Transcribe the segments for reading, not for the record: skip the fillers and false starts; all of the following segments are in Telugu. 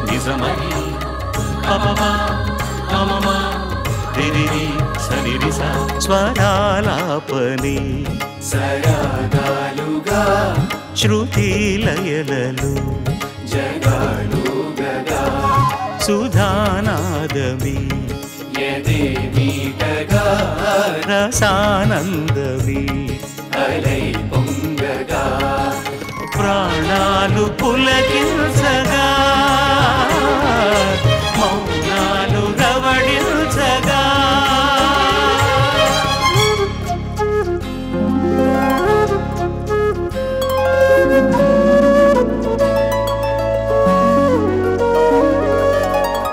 నిజమని పపమా మమమా రిరిరి సరిరిస స్వరాలాపని సరాగాలుగా శృతి లయలలు జగాలుగగా సుధానాదమి యదే మీటగా రసానందమి అలై పొంగగా ప్రాణాలు పులకించగా మౌనాలు రవళించగా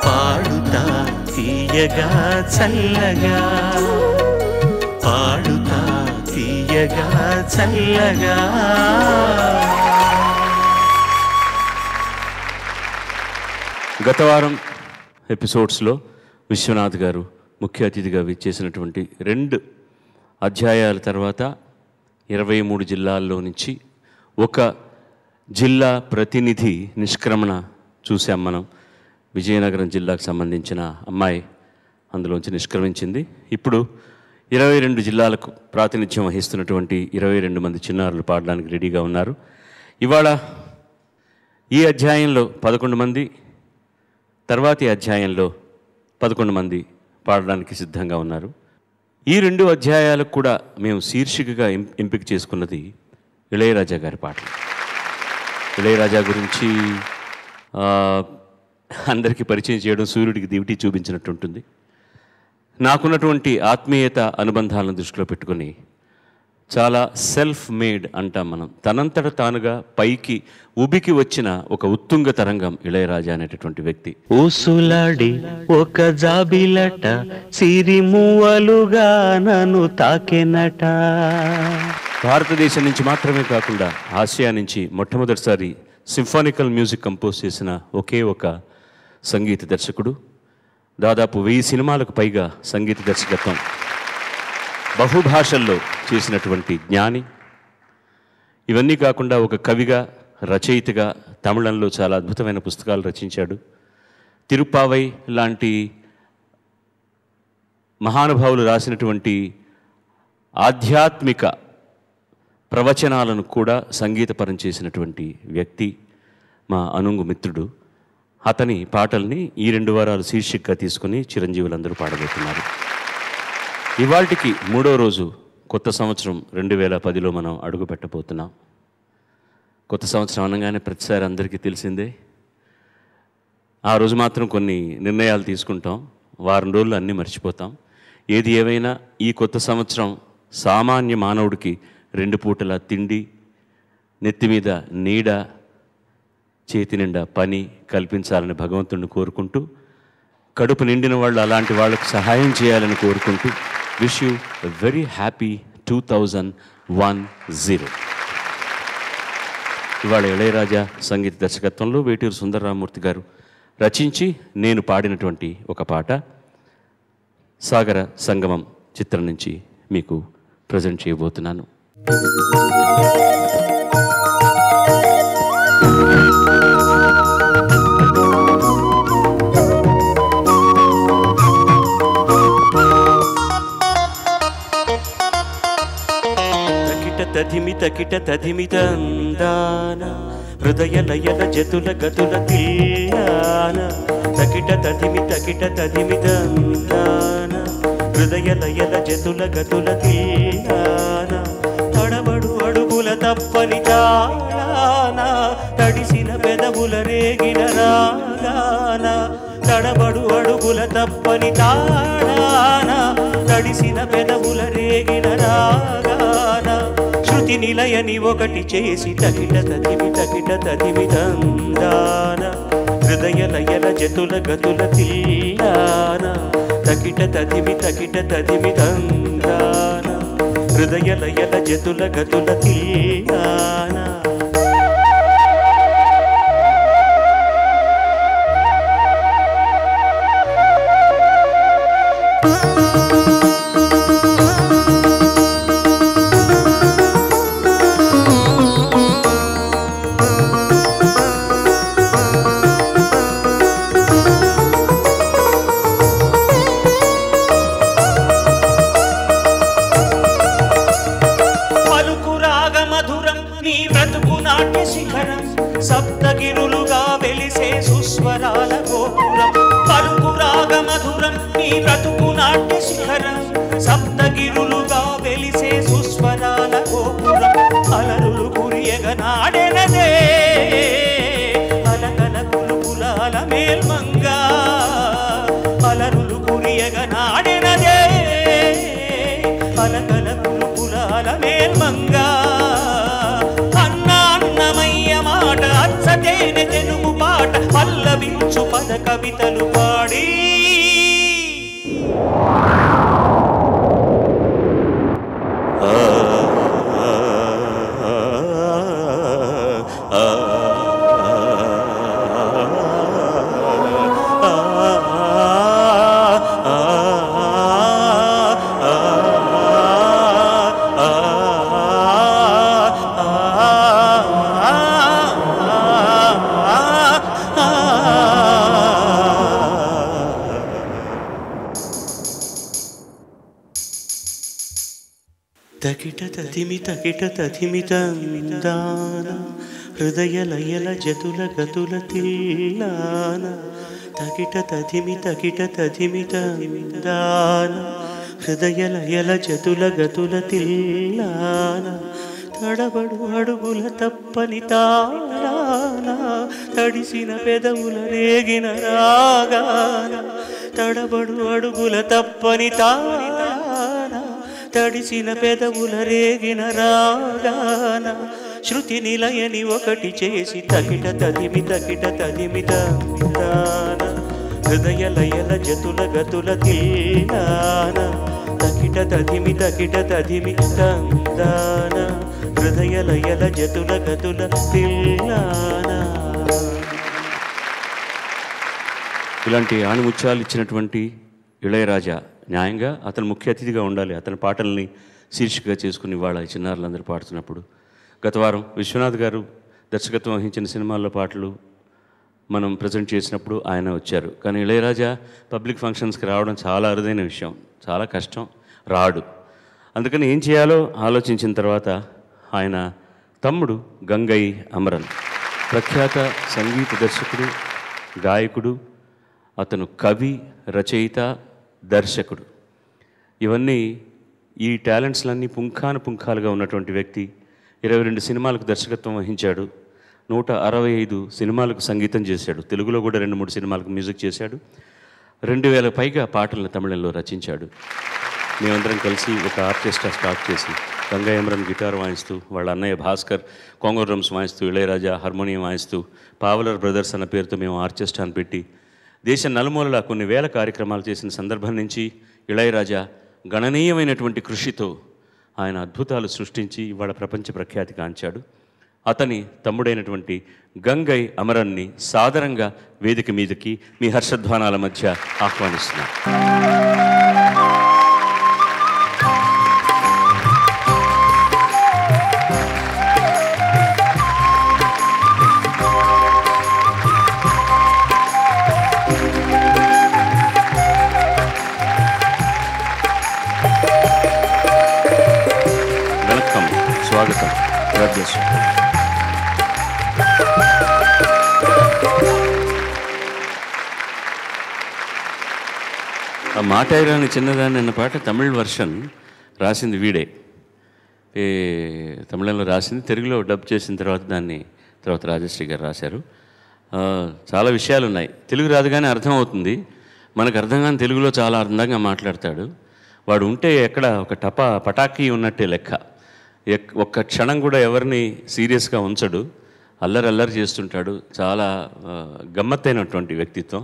పాడుతా తీయగా చల్లగా పాడుతా తీయగా చల్లగా. గత వారం ఎపిసోడ్స్లో విశ్వనాథ్ గారు ముఖ్య అతిథిగా విచ్చేసినటువంటి 2 అధ్యాయాల తర్వాత 23 జిల్లాల్లో నుంచి ఒక జిల్లా ప్రతినిధి నిష్క్రమణ చూసాం మనం. విజయనగరం జిల్లాకు సంబంధించిన అమ్మాయి అందులోంచి నిష్క్రమించింది. ఇప్పుడు 22 జిల్లాలకు ప్రాతినిధ్యం వహిస్తున్నటువంటి 22 మంది చిన్నారులు పాడడానికి రెడీగా ఉన్నారు. ఇవాళ ఈ అధ్యాయంలో 11 మంది, తర్వాతి అధ్యాయంలో 11 మంది పాడడానికి సిద్ధంగా ఉన్నారు. ఈ 2 అధ్యాయాలకు కూడా మేము శీర్షికగా ఎంపిక చేసుకున్నది ఇళయరాజా గారి పాటలు. ఇళయరాజా గురించి అందరికీ పరిచయం చేయడం సూర్యుడికి దివిటి చూపించినట్టు ఉంటుంది. నాకున్నటువంటి ఆత్మీయత అనుబంధాలను దృష్టిలో పెట్టుకొని చాలా సెల్ఫ్ మేడ్ అంటాం మనం, తనంతట తానుగా పైకి ఉబికి వచ్చిన ఒక ఉత్తుంగ తరంగం ఇళయరాజా అనేటటువంటి వ్యక్తి. ఊసులాడి ఒక జాబిలట సిరిమువలుగా నన్ను తాకెనట. భారతదేశం నుంచి మాత్రమే కాకుండా ఆసియా నుంచి మొట్టమొదటిసారి సింఫానికల్ మ్యూజిక్ కంపోజ్ చేసిన ఒకే ఒక సంగీత దర్శకుడు. దాదాపు 1000 సినిమాలకు పైగా సంగీత దర్శకత్వం, బహుభాషల్లో చేసినటువంటి జ్ఞాని. ఇవన్నీ కాకుండా ఒక కవిగా, రచయితగా తమిళంలో చాలా అద్భుతమైన పుస్తకాలు రచించాడు. తిరుప్పావై లాంటి మహానుభావులు రాసినటువంటి ఆధ్యాత్మిక ప్రవచనాలను కూడా సంగీతపరం చేసినటువంటి వ్యక్తి మా అనుంగు మిత్రుడు. అతని పాటల్ని ఈ 2 వారాలు శీర్షికగా తీసుకుని చిరంజీవులందరూ పాడబోతున్నారు. ఇవాల్టికి 3వ రోజు కొత్త సంవత్సరం 2010లో మనం అడుగు పెట్టబోతున్నాం. కొత్త సంవత్సరం అనగానే ప్రతిసారి అందరికీ తెలిసిందే, ఆ రోజు మాత్రం కొన్ని నిర్ణయాలు తీసుకుంటాం, వారం రోజులు అన్నీ మర్చిపోతాం. ఏది ఏమైనా ఈ కొత్త సంవత్సరం సామాన్య మానవుడికి 2 పూటల తిండి, నెత్తి మీద నీడ, చేతి నిండా పని కల్పించాలని భగవంతుడిని కోరుకుంటూ, కడుపు నిండిన వాళ్ళు అలాంటి వాళ్ళకు సహాయం చేయాలని కోరుకుంటూ wish you a very happy 2010. ఇవాళ ఇళయరాజా సంగీత దర్శకత్వంలో వేటూరు సుందరరామూర్తి గారు రచించి నేను పాడినటువంటి ఒక పాట సాగర సంగమం చిత్రం నుంచి మీకు ప్రజెంట్ చేయబోతున్నాను. తదిమిత కిట తదిమితందాన హృదయ లయల జతుల గతుల తీయాన తకిట తదిమిత కిట తదిమితందాన హృదయ లయల జతుల గతుల తీయాన తడబడు అడుగుల తప్పని తాళాన తడిసిన పెదవుల రేగిన రాగాన తడబడు అడుగుల తప్పని తాళాన తడిసిన పెదవుల రేగిన రాగాన శృతి నిలయని ఒకటి చేసి తకిట తదిమి తందాన హృదయ లయల జతుల గతుల తీయాన తకిట తదిమి తందాన హృదయ లయల జతుల గతుల తీయాన. సుస్వరాల గోపురం పలుకు రాగ మధురం నీ బ్రతుకు నాట్య శిఖరం సప్తగిరులుగా వెలిసే సుస్వరాల గోపురం అలరులు కురియగనాడెనదే అలకల కులుకులాల మేల్మంగా అలరులు కురియగనాడెనదే అలకల కులుకులాల మేల్మంగా మాట అచ్చతేనె తెలుగు పాట పల్లవించు పద కవితలు పాడి తకిట తదిమి తకిట తదిమితందాన హృదయ లయల జతుల గతుల తిల్లాన తకిట తదిమి తదిమితందాన హృదయ లయల జతుల గతుల తిల్లాన తడబడు అడుగుల తప్పని తాళాన తడిసిన పెదవుల రేగిన రాగాన తడబడు అడుగుల తప్పని తాళాన తడిసిన పెదవుల రేగిన రాగాన శృతి నిలయని ఒకటి చేసి తకిట తదిమితందాన హృదయ లయల జతుల గతుల తిల్లాన తకిట తదిమితందాన హృదయ లయల జతుల గతుల తిల్లాన. ఇలాంటి ఆణిముత్యాలు ఇచ్చినటువంటి ఇళయరాజా న్యాయంగా అతను ముఖ్య అతిథిగా ఉండాలి. అతని పాటల్ని శీర్షికగా చేసుకుని ఇవాళ ఈ చిన్నారులందరూ పాడుతున్నప్పుడు గత వారం విశ్వనాథ్ గారు దర్శకత్వం వహించిన సినిమాల్లో పాటలు మనం ప్రజెంట్ చేసినప్పుడు ఆయన వచ్చారు. కానీ ఇళయరాజా పబ్లిక్ ఫంక్షన్స్కి రావడం చాలా అరుదైన విషయం, చాలా కష్టం, రాడు. అందుకని ఏం చేయాలో ఆలోచించిన తర్వాత ఆయన తమ్ముడు గంగై అమరన్ ప్రఖ్యాత సంగీత దర్శకుడు, గాయకుడు, అతను కవి, రచయిత, దర్శకుడు. ఇవన్నీ ఈ టాలెంట్స్లన్నీ పుంఖాలుగా ఉన్నటువంటి వ్యక్తి 22 సినిమాలకు దర్శకత్వం వహించాడు, 165 సినిమాలకు సంగీతం చేశాడు, తెలుగులో కూడా 2-3 సినిమాలకు మ్యూజిక్ చేశాడు, 2000 పైగా పాటలను తమిళంలో రచించాడు. మేమందరం కలిసి ఒక ఆర్కెస్ట్రా స్టార్ట్ చేసి గంగా అమరన్ గిటార్ వాయిస్తూ, వాళ్ళ అన్నయ్య భాస్కర్ కాంగో డ్రమ్స్ వాయిస్తూ, ఇళయరాజా హార్మోనియం వాయిస్తూ, పావలర్ బ్రదర్స్ అన్న పేరుతో మేము ఆర్కెస్ట్రాను పెట్టి దేశం నలుమూలలా కొన్ని వేల కార్యక్రమాలు చేసిన సందర్భం నుంచి ఇళయరాజా గణనీయమైనటువంటి కృషితో ఆయన అద్భుతాలు సృష్టించి ఇవాళ ప్రపంచ ప్రఖ్యాతి కాంచాడు. అతని తమ్ముడైనటువంటి గంగై అమరన్ని సాదరంగా వేదిక మీదకి మీ హర్షధ్వానాల మధ్య ఆహ్వానిస్తున్నాను. స్వాగతం. ఆ మాటైరాని చిన్నదాన్ని అన్న పాట తమిళ్ వర్షన్ రాసింది వీడే. తమిళంలో రాసింది, తెలుగులో డబ్ చేసిన తర్వాత రాజశ్రీ గారు రాశారు. చాలా విషయాలు ఉన్నాయి. తెలుగు రాదు కానీ అర్థమవుతుంది. మనకు అర్థం కానీ తెలుగులో చాలా అందంగా మాట్లాడతాడు. వాడు ఉంటే ఎక్కడ ఒక పటాకీ ఉన్నట్టే లెక్క. ఒక్క క్షణం కూడా ఎవరిని సీరియస్గా ఉంచడు, అల్లరి చేస్తుంటాడు. చాలా గమ్మత్తైనటువంటి వ్యక్తిత్వం.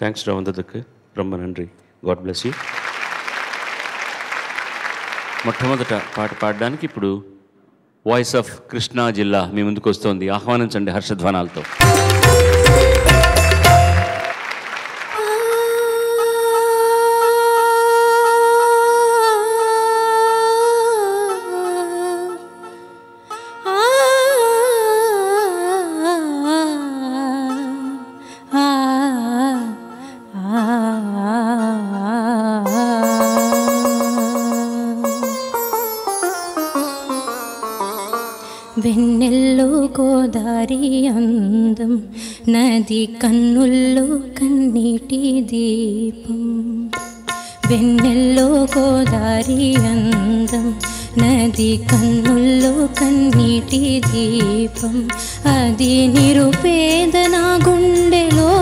థ్యాంక్స్ రవందకు ரொம்ப நன்றி. God bless you. మొట్టమొదట పాట పాడడానికి ఇప్పుడు వాయిస్ ఆఫ్ కృష్ణా జిల్లా మీ ముందుకు వస్తోంది. ఆహ్వానించండి హర్షధ్వానాలతో. వెన్నెల్లో గోదారి అందం నది కన్నుల్లో కన్నీటి దీపం వెన్నెల్లో గోదారి అందం నది కన్నుల్లో కన్నీటి దీపం అది నిరుపేద నా గుండెలో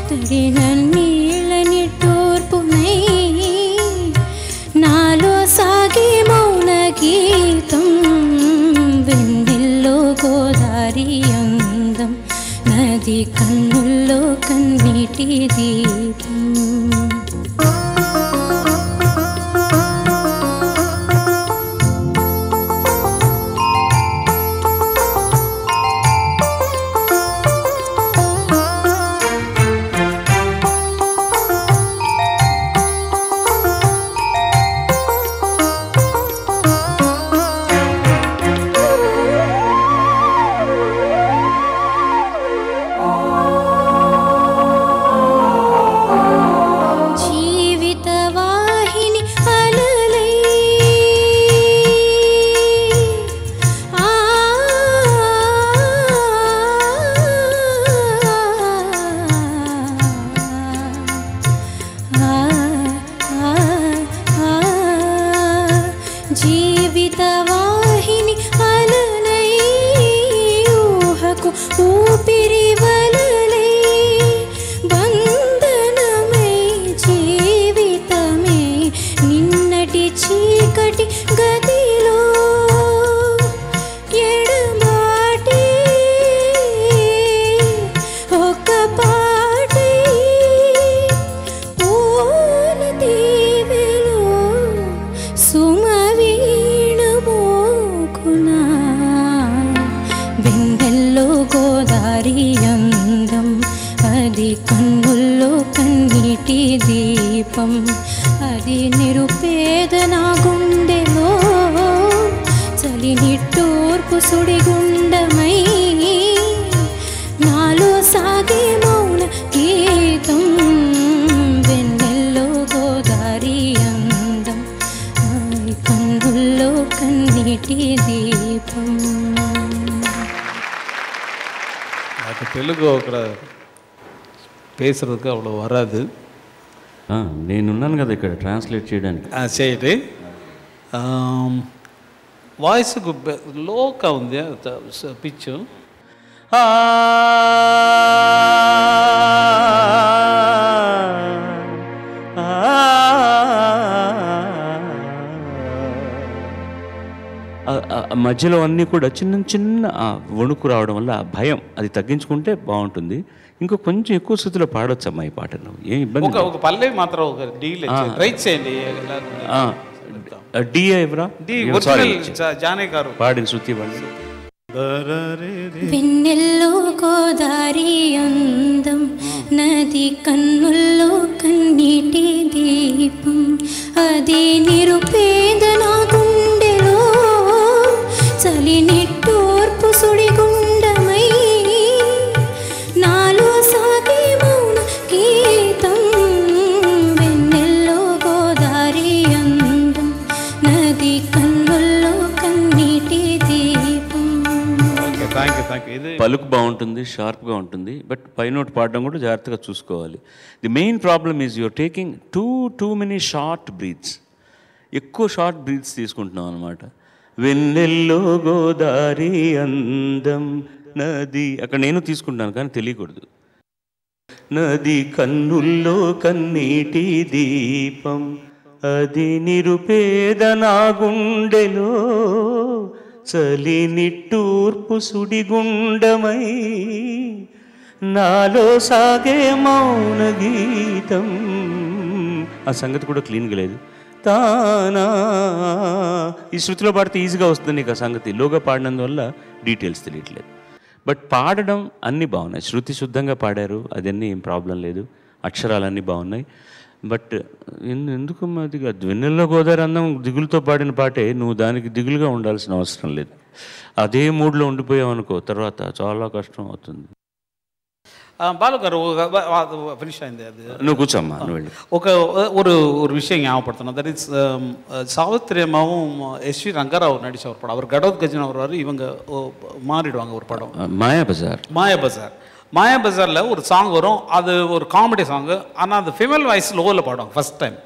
తడిన నీళ్ళ నిట్టూర్పునై నాలో సాగే మౌన గీతం వెన్నెల్లో గోదారి అందం నది కన్నుల్లో కన్నీటి దీపం జీవితవాహిని అలనై ఊహకు ఊపిరి వలలై బంధనమై జీవితమే నిన్నటి చీకటి గదిలో ఎడబాటి ఒక పాటి పూల దీవెలో వెన్నెల్లో గోదారి అందం అది కన్నుల్లో కన్నీటి దీపం అది నిరుపేద నా గుండెలో చలి నిట్టూర్పు సుడిగుండమై నాలో సాగే మౌన గీతం వెన్నెల్లో గోదారి అందం అది కన్నుల్లో కన్నీటి దీపం எனக்கு தெலுங்கு பேசுகிறதுக்கு அவ்வளோ வராது. నేనున్నాను కదా ఇక్కడ ట్రాన్స్లేట్ చేయడానికి. చేయండి. వాయిస్కు లోగా ఉంది పిచ్. మధ్యలో అన్నీ కూడా చిన్న చిన్న వణుకు రావడం వల్ల భయం అది తగ్గించుకుంటే బాగుంటుంది. ఇంకో కొంచెం ఎక్కువ స్థితిలో పాడొచ్చు అమ్మా ఈ పాటను, ఏం ఇబ్బంది. ఒక పల్లె మాత్రం ఒక ట్రై చేయండి. డి ఎవరా జానే గారు పాడిన శృతి వాళ్ళు. వెన్నెల్లో గోదారి అందం నది కన్నుల్లో కన్నీటి దీపం అది నిరుపేద నా గుండెలో చలి నిట్టూర్పు సుడిగుండమై నాలో సాగే మౌన గీతం వెన్నెల్లో గోదారి అందం నది కన్నుల్లో కన్నీటి దీపం. పలుకు బాగుంటుంది, షార్ప్గా ఉంటుంది, బట్ పైనోట్ పాడడం కూడా జాగ్రత్తగా చూసుకోవాలి. The main problem is you're taking too many short breaths. ఎక్కువ షార్ట్ బ్రీత్స్ తీసుకుంటున్నాం అనమాట. వెన్నెల్లో గోదారి అందం నది, అక్కడ నేను తీసుకుంటాను కానీ తెలియకూడదు. నది కన్నుల్లో కన్నీటి దీపం అది నిరుపేద నా గుండెలో చలి నిట్టూర్పు సుడిగుండమై నాలో సాగే మౌన గీతం. ఆ సంగతి కూడా క్లీన్గా లేదు. తానా ఈ శృతిలో పాడితే ఈజీగా వస్తుంది నీకు ఆ సంగతి, లోగా పాడినందువల్ల డీటెయిల్స్ తెలియట్లేదు. బట్ పాడడం అన్నీ బాగున్నాయి, శృతి శుద్ధంగా పాడారు, అదన్నీ ఏం ప్రాబ్లం లేదు, అక్షరాలన్నీ బాగున్నాయి. బట్ ఎందుకు అది వెన్నెల్లో గోదావరి అందం దిగులుతో పాడిన పాటే, నువ్వు దానికి దిగులుగా ఉండాల్సిన అవసరం లేదు. అదే మూడ్లో ఉండిపోయావు అనుకో, తర్వాత చాలా కష్టం అవుతుంది. బాలు గారు ఫినిష్ అయింది అది. నువ్వు కూర్చోమ్మా, నువ్వు వెళ్ళి. ஒரு விஷயம் ஞாபகப்படுத்தணும். தட் இஸ் சாவித்திரி அம்மாவும் எஸ்வி ரங்கராவ் நடிச்ச ஒரு படம். அவர் கடவுத் கஜன் வருவார், இவங்க மாறிடுவாங்க ஒரு படம். மாயா பஜாரில் ஒரு சாங் வரும், அது ஒரு காமெடி சாங்கு. ஆனால் அது ஃபீமேல் வாய்ஸ் லோவில் பாடுவாங்க ஃபர்ஸ்ட் டைம்.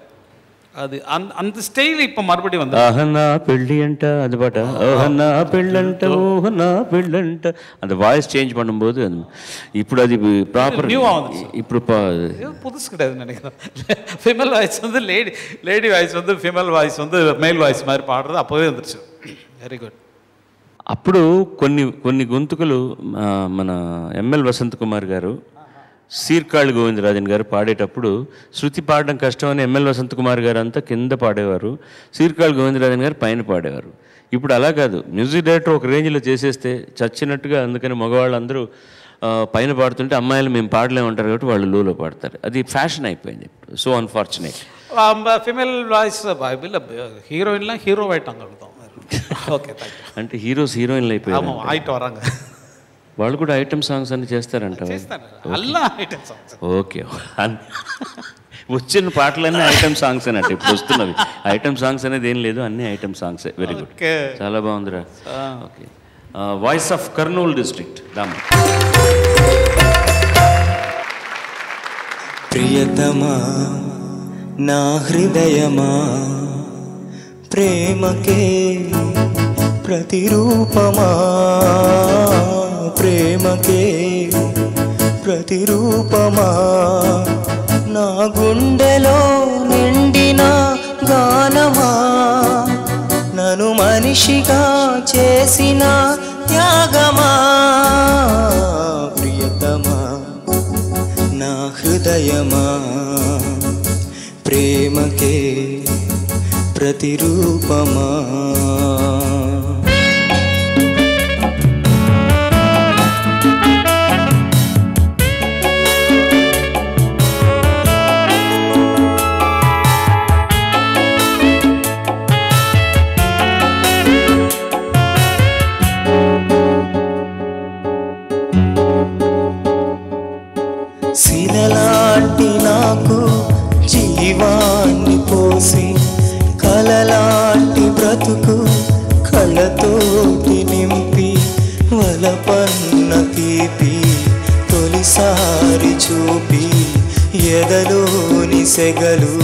அது அந்த ஸ்டைல் இப்போ மறுபடியும் வந்து ఆహనా పెళ్ళి అంట அது பாட்ட ஆஹனா பெள்ளంట ஓஹனா பெள்ளంట அந்த வாய்ஸ் சேஞ்ச் பண்ணும்போது ఇప్పుడు అది ప్రాపర్ ఇప్పుడు புதுசு கிடையாது நினைக்கிறேன். ஃபீமேல் வாய்ஸ் வந்து லேடி வாய்ஸ் வந்து ஃபீமேல் வாய்ஸ் வந்து மேல் வாய்ஸ் மாதிரி பாடுறது அப்போவே வந்துருச்சு. Very good. అప్పుడు కొన్ని గొంతుకలు మన ఎంఎల్ వసంత్ కుమార్ గారు, సీర్కాళి గోవిందరాజన్ గారు పాడేటప్పుడు శృతి పాడడం కష్టమని ఎంఎల్ వసంత్ కుమార్ గారు అంతా కింద పాడేవారు, సీర్కాళి గోవిందరాజన్ గారు పైన పాడేవారు. ఇప్పుడు అలా కాదు, మ్యూజిక్ డైరెక్టర్ ఒక రేంజ్లో చేసేస్తే చచ్చినట్టుగా, అందుకని మగవాళ్ళందరూ పైన పాడుతుంటే అమ్మాయిలు మేము పాడలేమంటారు కాబట్టి వాళ్ళు లోలో పాడతారు. అది ఫ్యాషన్ అయిపోయింది ఇప్పుడు. So unfortunate. ఫీమేల్ వాయిస్ హీరోయిన్லாம் హీరోவாயிட்டாங்க. ఓకే, అంటే హీరోస్ హీరోయిన్లు అయిపోయారు, ఆయిట్ వరాங்க. వాళ్ళు కూడా ఐటమ్ సాంగ్స్ అన్ని చేస్తారంట. ఓకే, వచ్చిన పాటలన్నీ ఐటమ్ సాంగ్స్ అన్నట్టు ఇప్పుడు వస్తున్నవి. ఐటమ్ సాంగ్స్ అనేది ఏం లేదు, అన్ని ఐటమ్ సాంగ్స్. వెరీ గుడ్, చాలా బాగుందిరా. Okay, voice of Kurnool district Ram. ప్రియతమా నా హృదయమా ప్రేమకే ప్రతిరూపమా, ప్రేమకే ప్రతిరూపమా, నా గుండెలో నిండిన గానమా, నన్ను మనిషిగా చేసిన త్యాగమా. ప్రియతమా నా హృదయమా ప్రేమకే ప్రతిరూపమా. శిలలాంటి నాకు జీవాన్ని పోసి, కలలాంటి బ్రతుకు కళ్ళతోటి నింపి, వలపన్న తీపి తొలిసారి చూపి, ఎదలోని సెగలు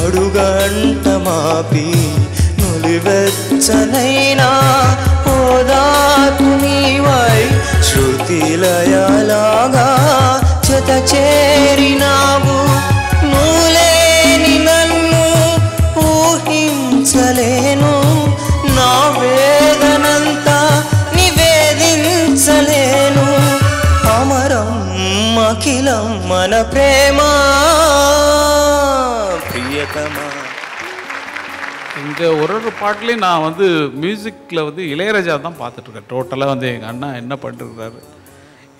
అడుగంట మాపి, నులివెచ్చనైనా ఓదార్పు నీవై, శృతిలయలాగా జత చేరినావు. నువ్వులేని నన్ను ఊహించలేను, నా వేదనంతా నివేదించలేను. అమరం అఖిలం మన ప్రేమ. ప్రియతమా. இங்கே ஒரு பாட்டுலேயும் நான் வந்து மியூசிக்கில் வந்து இளையராஜா தான் பார்த்துட்ருக்கேன். டோட்டலாக வந்து எங்கள் அண்ணா என்ன பண்ணிருக்காரு,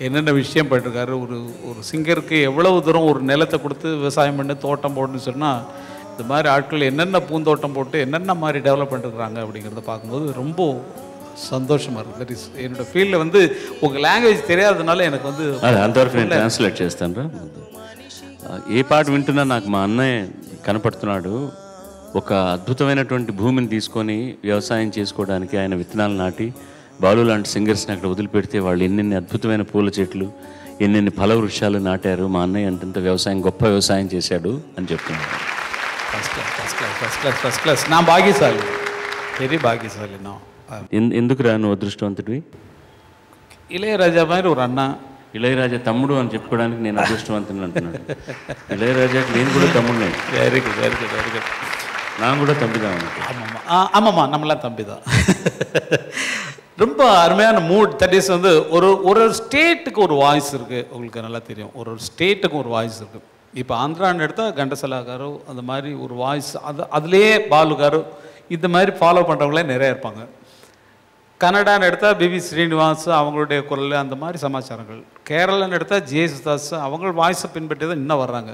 என்னென்ன விஷயம் பண்ணிருக்காரு, ஒரு சிங்கருக்கு எவ்வளவு தூரம் ஒரு நிலத்தை கொடுத்து விவசாயம் பண்ணி தோட்டம் போடணும்னு சொன்னால், இந்த மாதிரி ஆட்கள் என்னென்ன பூந்தோட்டம் போட்டு என்னென்ன மாதிரி டெவலப் பண்ணிருக்கிறாங்க அப்படிங்கிறத பார்க்கும்போது ரொம்ப సంతోషமாக இருக்குது. దట్ ఈస్ என்னோட ఫీల్డ్లో வந்து உங்கள் లాంగ్వేజ్ తెలియదుனால எனக்கு வந்து అంతవరకు నేను ట్రాన్స్లేట్ చేస్తాను రా. ఏ పాట వింటున్నా నాకు మా అన్నయ్య కనపడుతున్నాడు. ఒక అద్భుతమైనటువంటి భూమిని తీసుకొని వ్యవసాయం చేసుకోవడానికి ఆయన విత్తనాలు నాటి, బాలు లాంటి సింగర్స్ని అక్కడ వదిలిపెడితే వాళ్ళు ఎన్నెన్ని అద్భుతమైన పూల చెట్లు, ఎన్నెన్ని ఫల వృక్షాలు నాటారు. మా అన్నయ్య అంతంత వ్యవసాయం, గొప్ప వ్యవసాయం చేశాడు అని చెప్తున్నాడు. First class. నా భాగ్యశాలి, వెరీ భాగ్యశాలి. నా ఎందుకు రా నువ్వు అదృష్టవంతుడివి? ఇళయరాజా மாதிரி ஒரு అన్న, ఇళయరాజా తమ్ముడు అని చెప్పుకోవడానికి నేను అదృష్టవంతుని అంటున్నాడు. ఇళయరాజాకి నేను కూడా తమ్ముడిని. Very good, very good, very good. நான் கூட தம்பி தான். ஆமாம்மா, நம்மளாம் தம்பி தான். ரொம்ப அருமையான மூட். தட் இஸ் வந்து ஒரு ஸ்டேட்டுக்கு ஒரு வாய்ஸ் இருக்குது, உங்களுக்கு நல்லா தெரியும். ஒரு ஸ்டேட்டுக்கு ஒரு வாய்ஸ் இருக்குது. இப்போ ஆந்திரான்னு எடுத்தால் கண்டசலா காரு அந்த மாதிரி ஒரு வாய்ஸ், அதுலேயே பாலு காரு இந்த மாதிரி ஃபாலோ பண்ணுறவங்களே நிறைய இருப்பாங்க. கன்னடான்னு எடுத்தால் பிபி ஸ்ரீனிவாஸ் அவங்களுடைய குரல், அந்த மாதிரி சமாச்சாரங்கள். கேரளான்னு எடுத்தால் ஜேசுதாஸ் அவங்க வாய்ஸை பின்பற்றி தான் இன்னும் வர்றாங்க.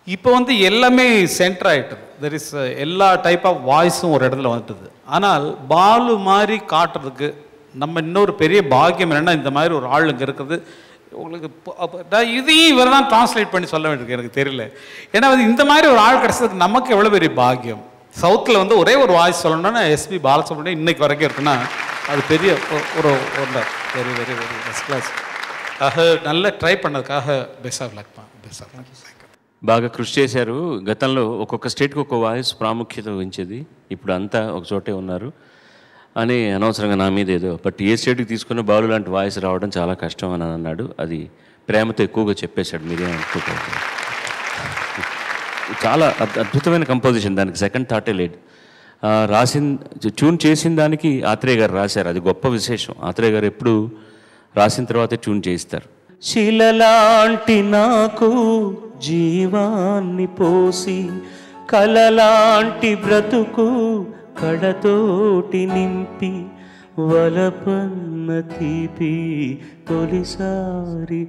இப்போ வந்து எல்லாமே சென்டர் ஆகிட்டு, தெர் இஸ் எல்லா டைப் ஆஃப் வாய்ஸும் ஒரு இடத்துல வந்துட்டுது. ஆனால் பாலு மாதிரி காட்டுறதுக்கு நம்ம இன்னொரு பெரிய பாக்கியம் என்னென்னா, இந்த மாதிரி ஒரு ஆள் இங்கே இருக்கிறது. உங்களுக்கு இதையும் இவர் தான் டிரான்ஸ்லேட் பண்ணி சொல்ல வேண்டியிருக்கு, எனக்கு தெரியல. ஏன்னா இந்த மாதிரி ஒரு ஆள் கிடைச்சதுக்கு நமக்கு எவ்வளோ பெரிய பாக்கியம். சவுத்தில் வந்து ஒரே ஒரு வாய்ஸ் சொல்லணும்னா எஸ்பி பாலசுப்ரமணியம் இன்னைக்கு வரைக்கும் இருக்குன்னா அது பெரிய ஒரு very very very first class. நல்லா ట్రై பண்ணதுக்காக బెస్ట్ ఆఫ్ లక్. బాగా కృషి చేశారు. గతంలో ఒక్కొక్క స్టేట్కి ఒక్కొక్క వాయిస్ ప్రాముఖ్యత వహించేది, ఇప్పుడు అంతా ఒక చోటే ఉన్నారు అని అనవసరంగా నా మీద ఏదో, బట్ ఏ స్టేట్కి తీసుకున్న బాలు లాంటి వాయిస్ రావడం చాలా కష్టం అని అన్నాడు. అది ప్రేమతో ఎక్కువగా చెప్పేశాడు, మీరేం అనుకోకూడదు. చాలా అద్భుతమైన కంపోజిషన్, దానికి సెకండ్ థాటే లేదు. ట్యూన్ చేసిన దానికి ఆత్రేయ గారు రాశారు, అది గొప్ప విశేషం. ఆత్రేయ గారు ఎప్పుడు రాసిన తర్వాతే ట్యూన్ చేయిస్తారు. శిలలాంటి నాకు జీవాన్ని పోసి కలలాంటి బ్రతుకు కడతోటి నింపి వలపన్న తీపి తొలిసారి.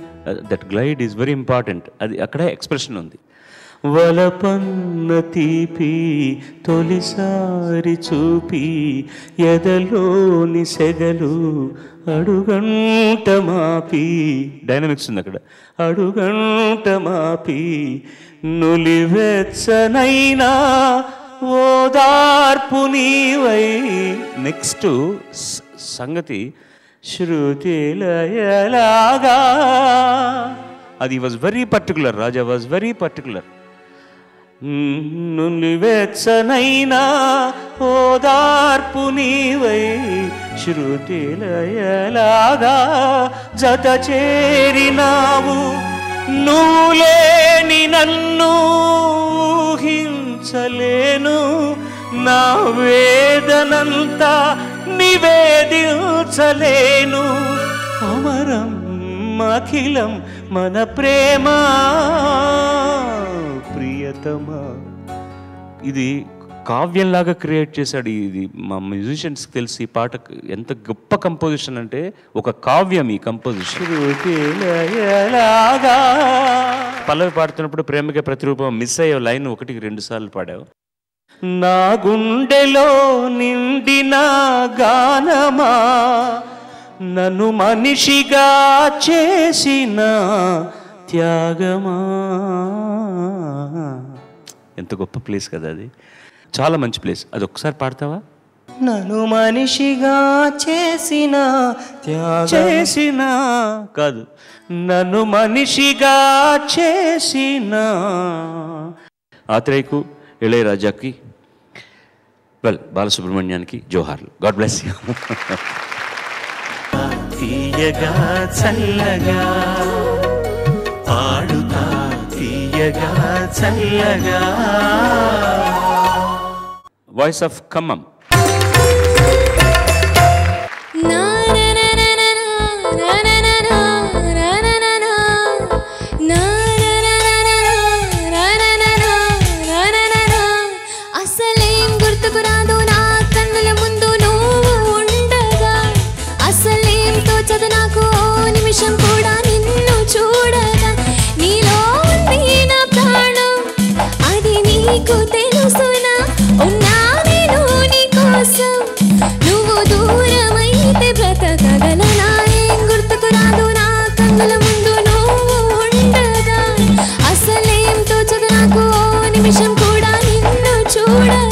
That glide is very important, అది అక్కడే ఎక్స్ప్రెషన్ ఉంది. వలపన్న తీపి తొలిసారి చూపి ఎదలోని సెగలు అడుగంట మాపి, డైనమిక్స్ ఉంది అక్కడ, అడుగంట మాపి నులివెచ్చనైనా ఓదార్పు నీవై. నెక్స్ట్ సంగతి శృతిలయలాగా. అది was very particular, Raja was very particular. నులివెచ్చనైనా ఓదార్పు నీవై శృతిలయలాగా జత చేరినావు. నువ్వు లేని నన్ను ఊహించలేను, నా వేదనంతా నివేదించలేను. అమరం అఖిలం మన ప్రేమ ప్రియతమా. ఇది కావ్యంలాగా క్రియేట్ చేశాడు. ఇది మా మ్యూజిషియన్స్కి తెలిసి ఈ పాట ఎంత గొప్ప కంపోజిషన్ అంటే ఒక కావ్యం ఈ కంపోజిషన్. పల్లవి పాడుతున్నప్పుడు ప్రేమకే ప్రతిరూపం మిస్ అయ్యే లైన్ 1-2 సార్లు పాడావు. నా గుండెలో నిండిన గానమా, నన్ను మనిషిగా చేసిన త్యాగమా. ఎంత గొప్ప ప్లేస్ కదా అది, చాలా మంచి ప్లేస్. అది ఒకసారి పాడతావా? నన్ను మనిషిగా చేసిన చేసిన కాదు, నన్ను మనిషిగా చేసిన. ఆత్రేయకు, ఇళయరాజాకి, బాలసుబ్రహ్మణ్యానికి జోహార్లు. God bless you. తీయగా చల్లగా పాడుతా, తీయగా చల్లగా. Voice of Khammam. అసలేం గుర్తుకురాదు నా కన్నుల ముందు నువ్వు ఉండగా, అసలేం తోచదు నాకు ఓ నిమిషం కూడా నిన్ను చూడగా. నీలో ఉంది నా ప్రాణం, అది నీకు తెలుసునా? ఉన్నా నేను నీ కోసం, నువ్వు దూరమైతే బ్రతకగలనా? ఏం గుర్తుకురాదు నా కన్నుల ముందు నువ్వు ఉండగా, అసలేం తోచదు నాకు ఓ నిమిషం కూడా నిన్ను చూడగా.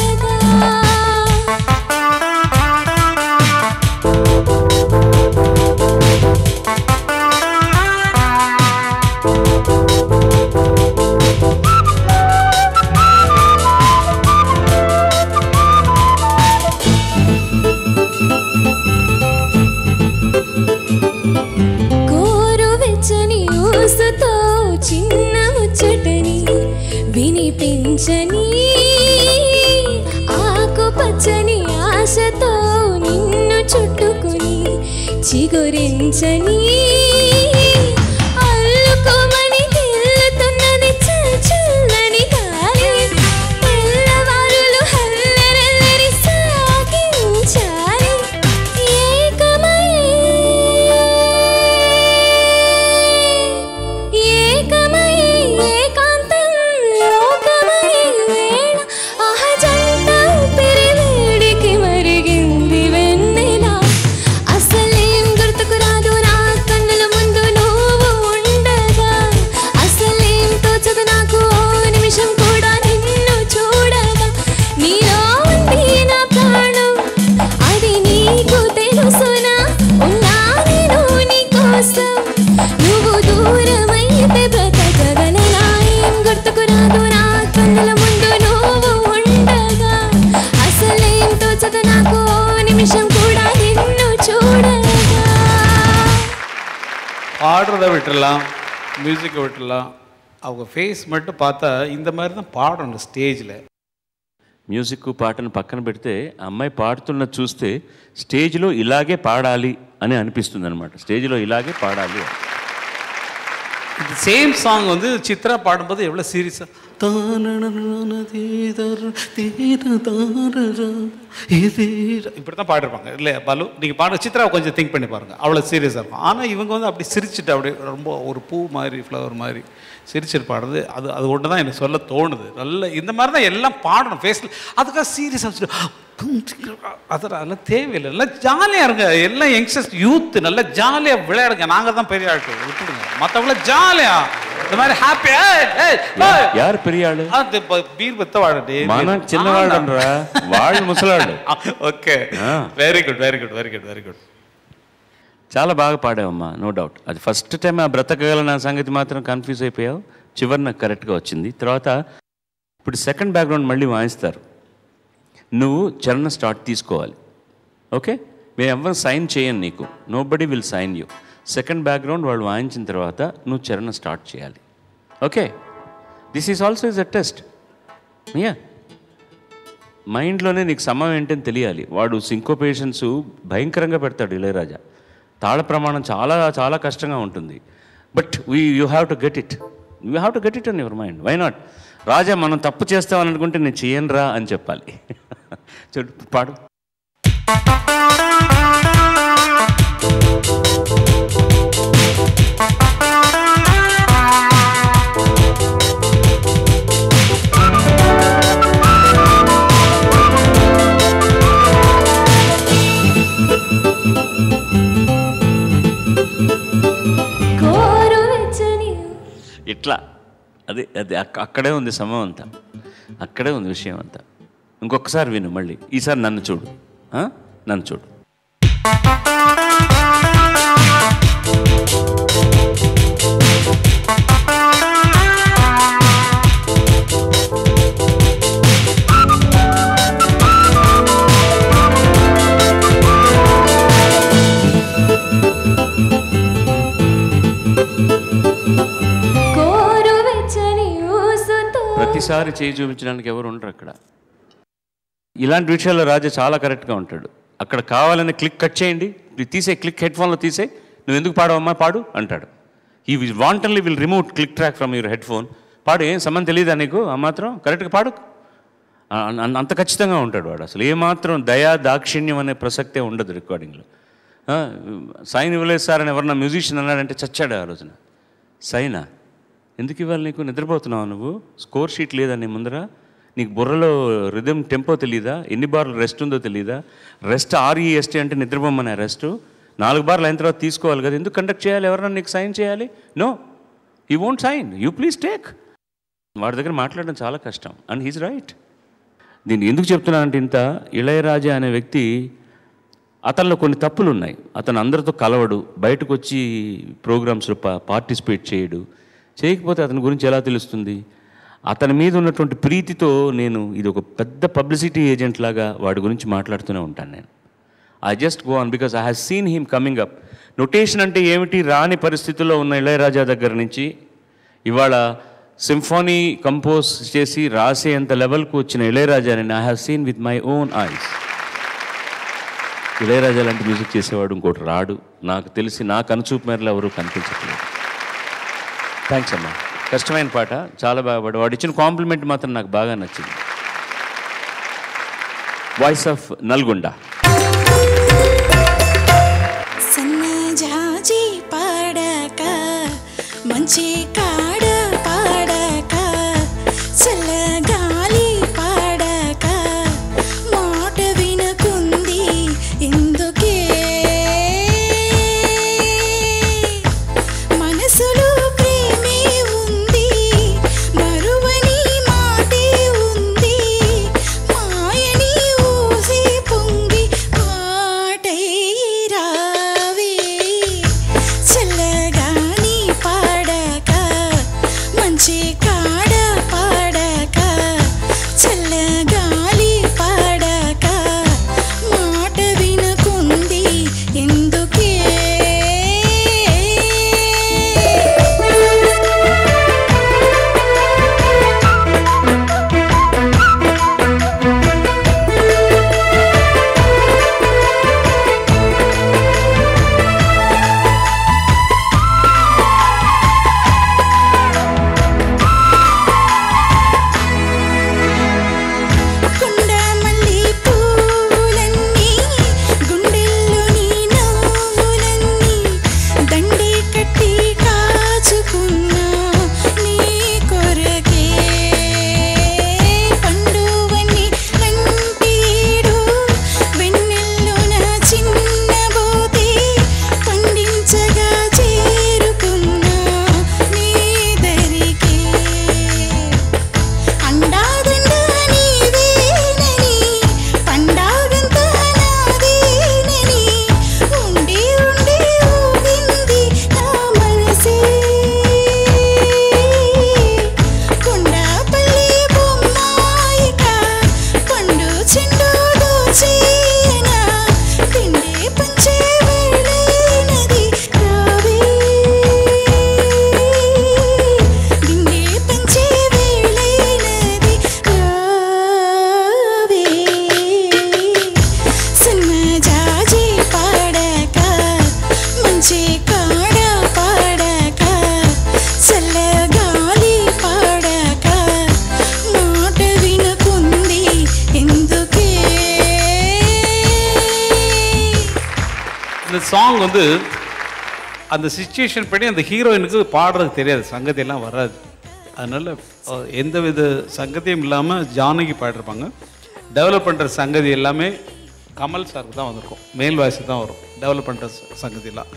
గోరువెచ్చని ఊసుతో చిన్న ముచ్చటని వినిపించని, ఆకుపచ్చని ఆశతో నిన్ను చుట్టుకుని చిగురించని, అల్లుకోమని తిల్లుతున్నది చల్లని గాలి. తెల్లవారులు హల్లెలెల్లరి సాగించాలి. ఏకమై ఏకాంతం లోకమై వేళ అహజంట పిరివేడికి మరిగింది వెన్నెల. అసలేం గుర్తుకురాదు నా గుర్తుకు రాదు నా కన్నుల ముందు నువ్వు ఉండగా అసలేం తోచదు నాకు నిమిషం కూడా నిన్ను చూడగా பாடுறதை விட்டுடலாம், மியூசிக்கை விட்டுடலாம். அவங்க ஃபேஸ் மட்டும் பார்த்தா இந்த மாதிரி தான் பாடணும் ஸ்டேஜில். మ్యూజిక్ పాటను పక్కన పెడితే అమ్మాయి పాడుతున్న చూస్తే స్టేజ్లో ఇలాగే పాడాలి అని అనిపిస్తుంది అనమాట. స్టేజ్లో ఇలాగే పాడాలి. இந்த சேம் சாங் வந்து சித்ரா பாடும்போது எவ்வளோ சீரியஸாக இப்படி தான் பாடிருப்பாங்க இல்லை பாலு? நீங்கள் பாட சித்ராவை கொஞ்சம் திங்க் பண்ணி பாருங்கள், அவ்வளோ சீரியஸாக இருக்கும். ஆனால் இவங்க வந்து அப்படி சிரிச்சுட்டு அப்படியே ரொம்ப ஒரு பூ மாதிரி ஃப்ளவர் மாதிரி சிரிச்சுட்டு பாடுறது அது ஒன்று தான் எனக்கு சொல்ல தோணுது. நல்ல இந்த மாதிரி தான் எல்லாம் பாடணும் ஃபேஸில். அதுக்காக சீரியஸாக அதெல்லாம் தேவையில்லை. நல்லா ஜாலியாக இருங்க எல்லாம், யங்ஸ்டர்ஸ் யூத் நல்லா ஜாலியாக விளையாடுங்க. நாங்கள் தான் பெரிய ஆட்கள், விட்டுடுங்க. மற்றவங்கள ஜாலியாக இந்த மாதிரி ஹாப்பியா. யார் பெரிய ஆளு? பீர் பெத்தவாடு சின்னவாடுன்ற வாழ் ముసలాడు. Okay, very good very good very good very good. చాలా బాగా పాడావమ్మా, నో డౌట్. అది ఫస్ట్ టైం ఆ బ్రతకగల సంగతి మాత్రం కన్ఫ్యూజ్ అయిపోయావు. చివరి నాకు కరెక్ట్గా వచ్చింది. తర్వాత ఇప్పుడు సెకండ్ బ్యాక్గ్రౌండ్ మళ్ళీ వాయిస్తారు. నువ్వు చరణ స్టార్ట్ తీసుకోవాలి. ఓకే, మేము ఎవరు సైన్ చేయను నీకు, nobody will sign you. Second background వాళ్ళు వాయించిన తర్వాత నువ్వు చరణ స్టార్ట్ చేయాలి. Okay, this is also is a test. Ya, మైండ్లోనే నీకు సమయం ఏంటని తెలియాలి. వాడు సింకోపేషన్స్ భయంకరంగా పెడతాడు ఇళయరాజా. తాళ ప్రమాణం చాలా చాలా కష్టంగా ఉంటుంది. But you have to get it, you have to get it in your mind. Why not? Raja మనం తప్పు చేస్తామని అనుకుంటే నేను చేయనురా అని చెప్పాలి. చూడు, పాడు. ఇట్లా అది అది అక్కడే ఉంది సమయం అంతా, అక్కడే ఉంది విషయం అంతా. ఇంకొకసారి విను మళ్ళీ. ఈసారి నన్ను చూడు, నన్ను చూడు. ప్రతిసారి చేయి చూపించడానికి ఎవరు ఉండరు అక్కడ. ఇలాంటి విషయాల్లో రాజా చాలా కరెక్ట్గా ఉంటాడు. అక్కడ కావాలని క్లిక్ కట్ చేయండి, తీసే క్లిక్ హెడ్ ఫోన్లో తీసే, నువ్వు ఎందుకు పాడవమ్మా పాడు అంటాడు. ఈ wantonly will remove click track from your headphone. పాడు, ఏం సంబంధం తెలియదా నీకు? ఆ మాత్రం కరెక్ట్గా పాడు. అంత ఖచ్చితంగా ఉంటాడు వాడు. అసలు ఏమాత్రం దయా దాక్షిణ్యం అనే ప్రసక్తే ఉండదు రికార్డింగ్లో. సైన్ ఇవ్వలేదు సార్ అని ఎవరన్నా మ్యూజిషియన్ అన్నాడంటే చచ్చాడు ఆ రోజున. సైనా ఎందుకు ఇవ్వాలి నీకు? నిద్రపోతున్నావు నువ్వు? స్కోర్ షీట్ లేదా నీ ముందర? నీకు బుర్రలో రిథమ్ టెంపో తెలీదా? ఎన్ని బార్లు రెస్ట్ ఉందో తెలీదా? రెస్ట్ REST అంటే నిద్రపోమనే రెస్ట్. 4 బార్లు అయిన తర్వాత తీసుకోవాలి కదా. ఎందుకు కండక్ట్ చేయాలి? ఎవరన్నా నీకు సైన్ చేయాలి? No, he won't sign, you please take. వాడి దగ్గర మాట్లాడడం చాలా కష్టం. And he's right. దీన్ని ఎందుకు చెప్తున్నానంటే, ఇంత ఇళయరాజా అనే వ్యక్తి, అతనిలో కొన్ని తప్పులు ఉన్నాయి. అతను అందరితో కలవడు, బయటకు వచ్చి ప్రోగ్రామ్స్లో పార్టిసిపేట్ చేయడు. చేయకపోతే అతని గురించి ఎలా తెలుస్తుంది? అతని మీద ఉన్నటువంటి ప్రీతితో నేను ఇది ఒక పెద్ద పబ్లిసిటీ ఏజెంట్ లాగా వాడి గురించి మాట్లాడుతూనే ఉంటాను నేను. I just go on because I have seen him coming up. Notation అంటే ఏమిటి రాని పరిస్థితుల్లో ఉన్న ఇళయరాజా దగ్గర నుంచి ఇవాళ సింఫోనీ కంపోజ్ చేసి రాసేంత లెవెల్కు వచ్చిన ఇళయరాజాని I have seen with my own eyes. Ilayaraja లాంటి మ్యూజిక్ చేసేవాడు ఇంకోటి రాడు. నాకు తెలిసి నా కనుచూపు మేరలో ఎవరు కనిపించట్లేదు. థ్యాంక్స్ అమ్మా. కష్టమైన పాట, చాలా బాగా పాడు. వాడు ఇచ్చిన కాంప్లిమెంట్ మాత్రం నాకు బాగా నచ్చింది. Voice of Nalgonda. సన్నజాజి పాడక మంచి కాడ పాడక చల్లగాలి పాడక మాట వినకుంది ఎందుకే మనసులో சாங் வந்து அந்த சிச்சுவேஷன் படி அந்த ஹீரோயினுக்கு பாடுறதுக்கு தெரியாது, சங்கதியெல்லாம் வராது. அதனால் எந்த வித சங்கதியும் இல்லாமல் ஜானகி பாடிருப்பாங்க. டெவலப் பண்ணுற சங்கதி எல்லாமே கமல் சாருக்கு தான் வந்திருக்கும், மேல் வாய்ஸ் தான் வரும் டெவலப் பண்ணுற சங்கதியெல்லாம்.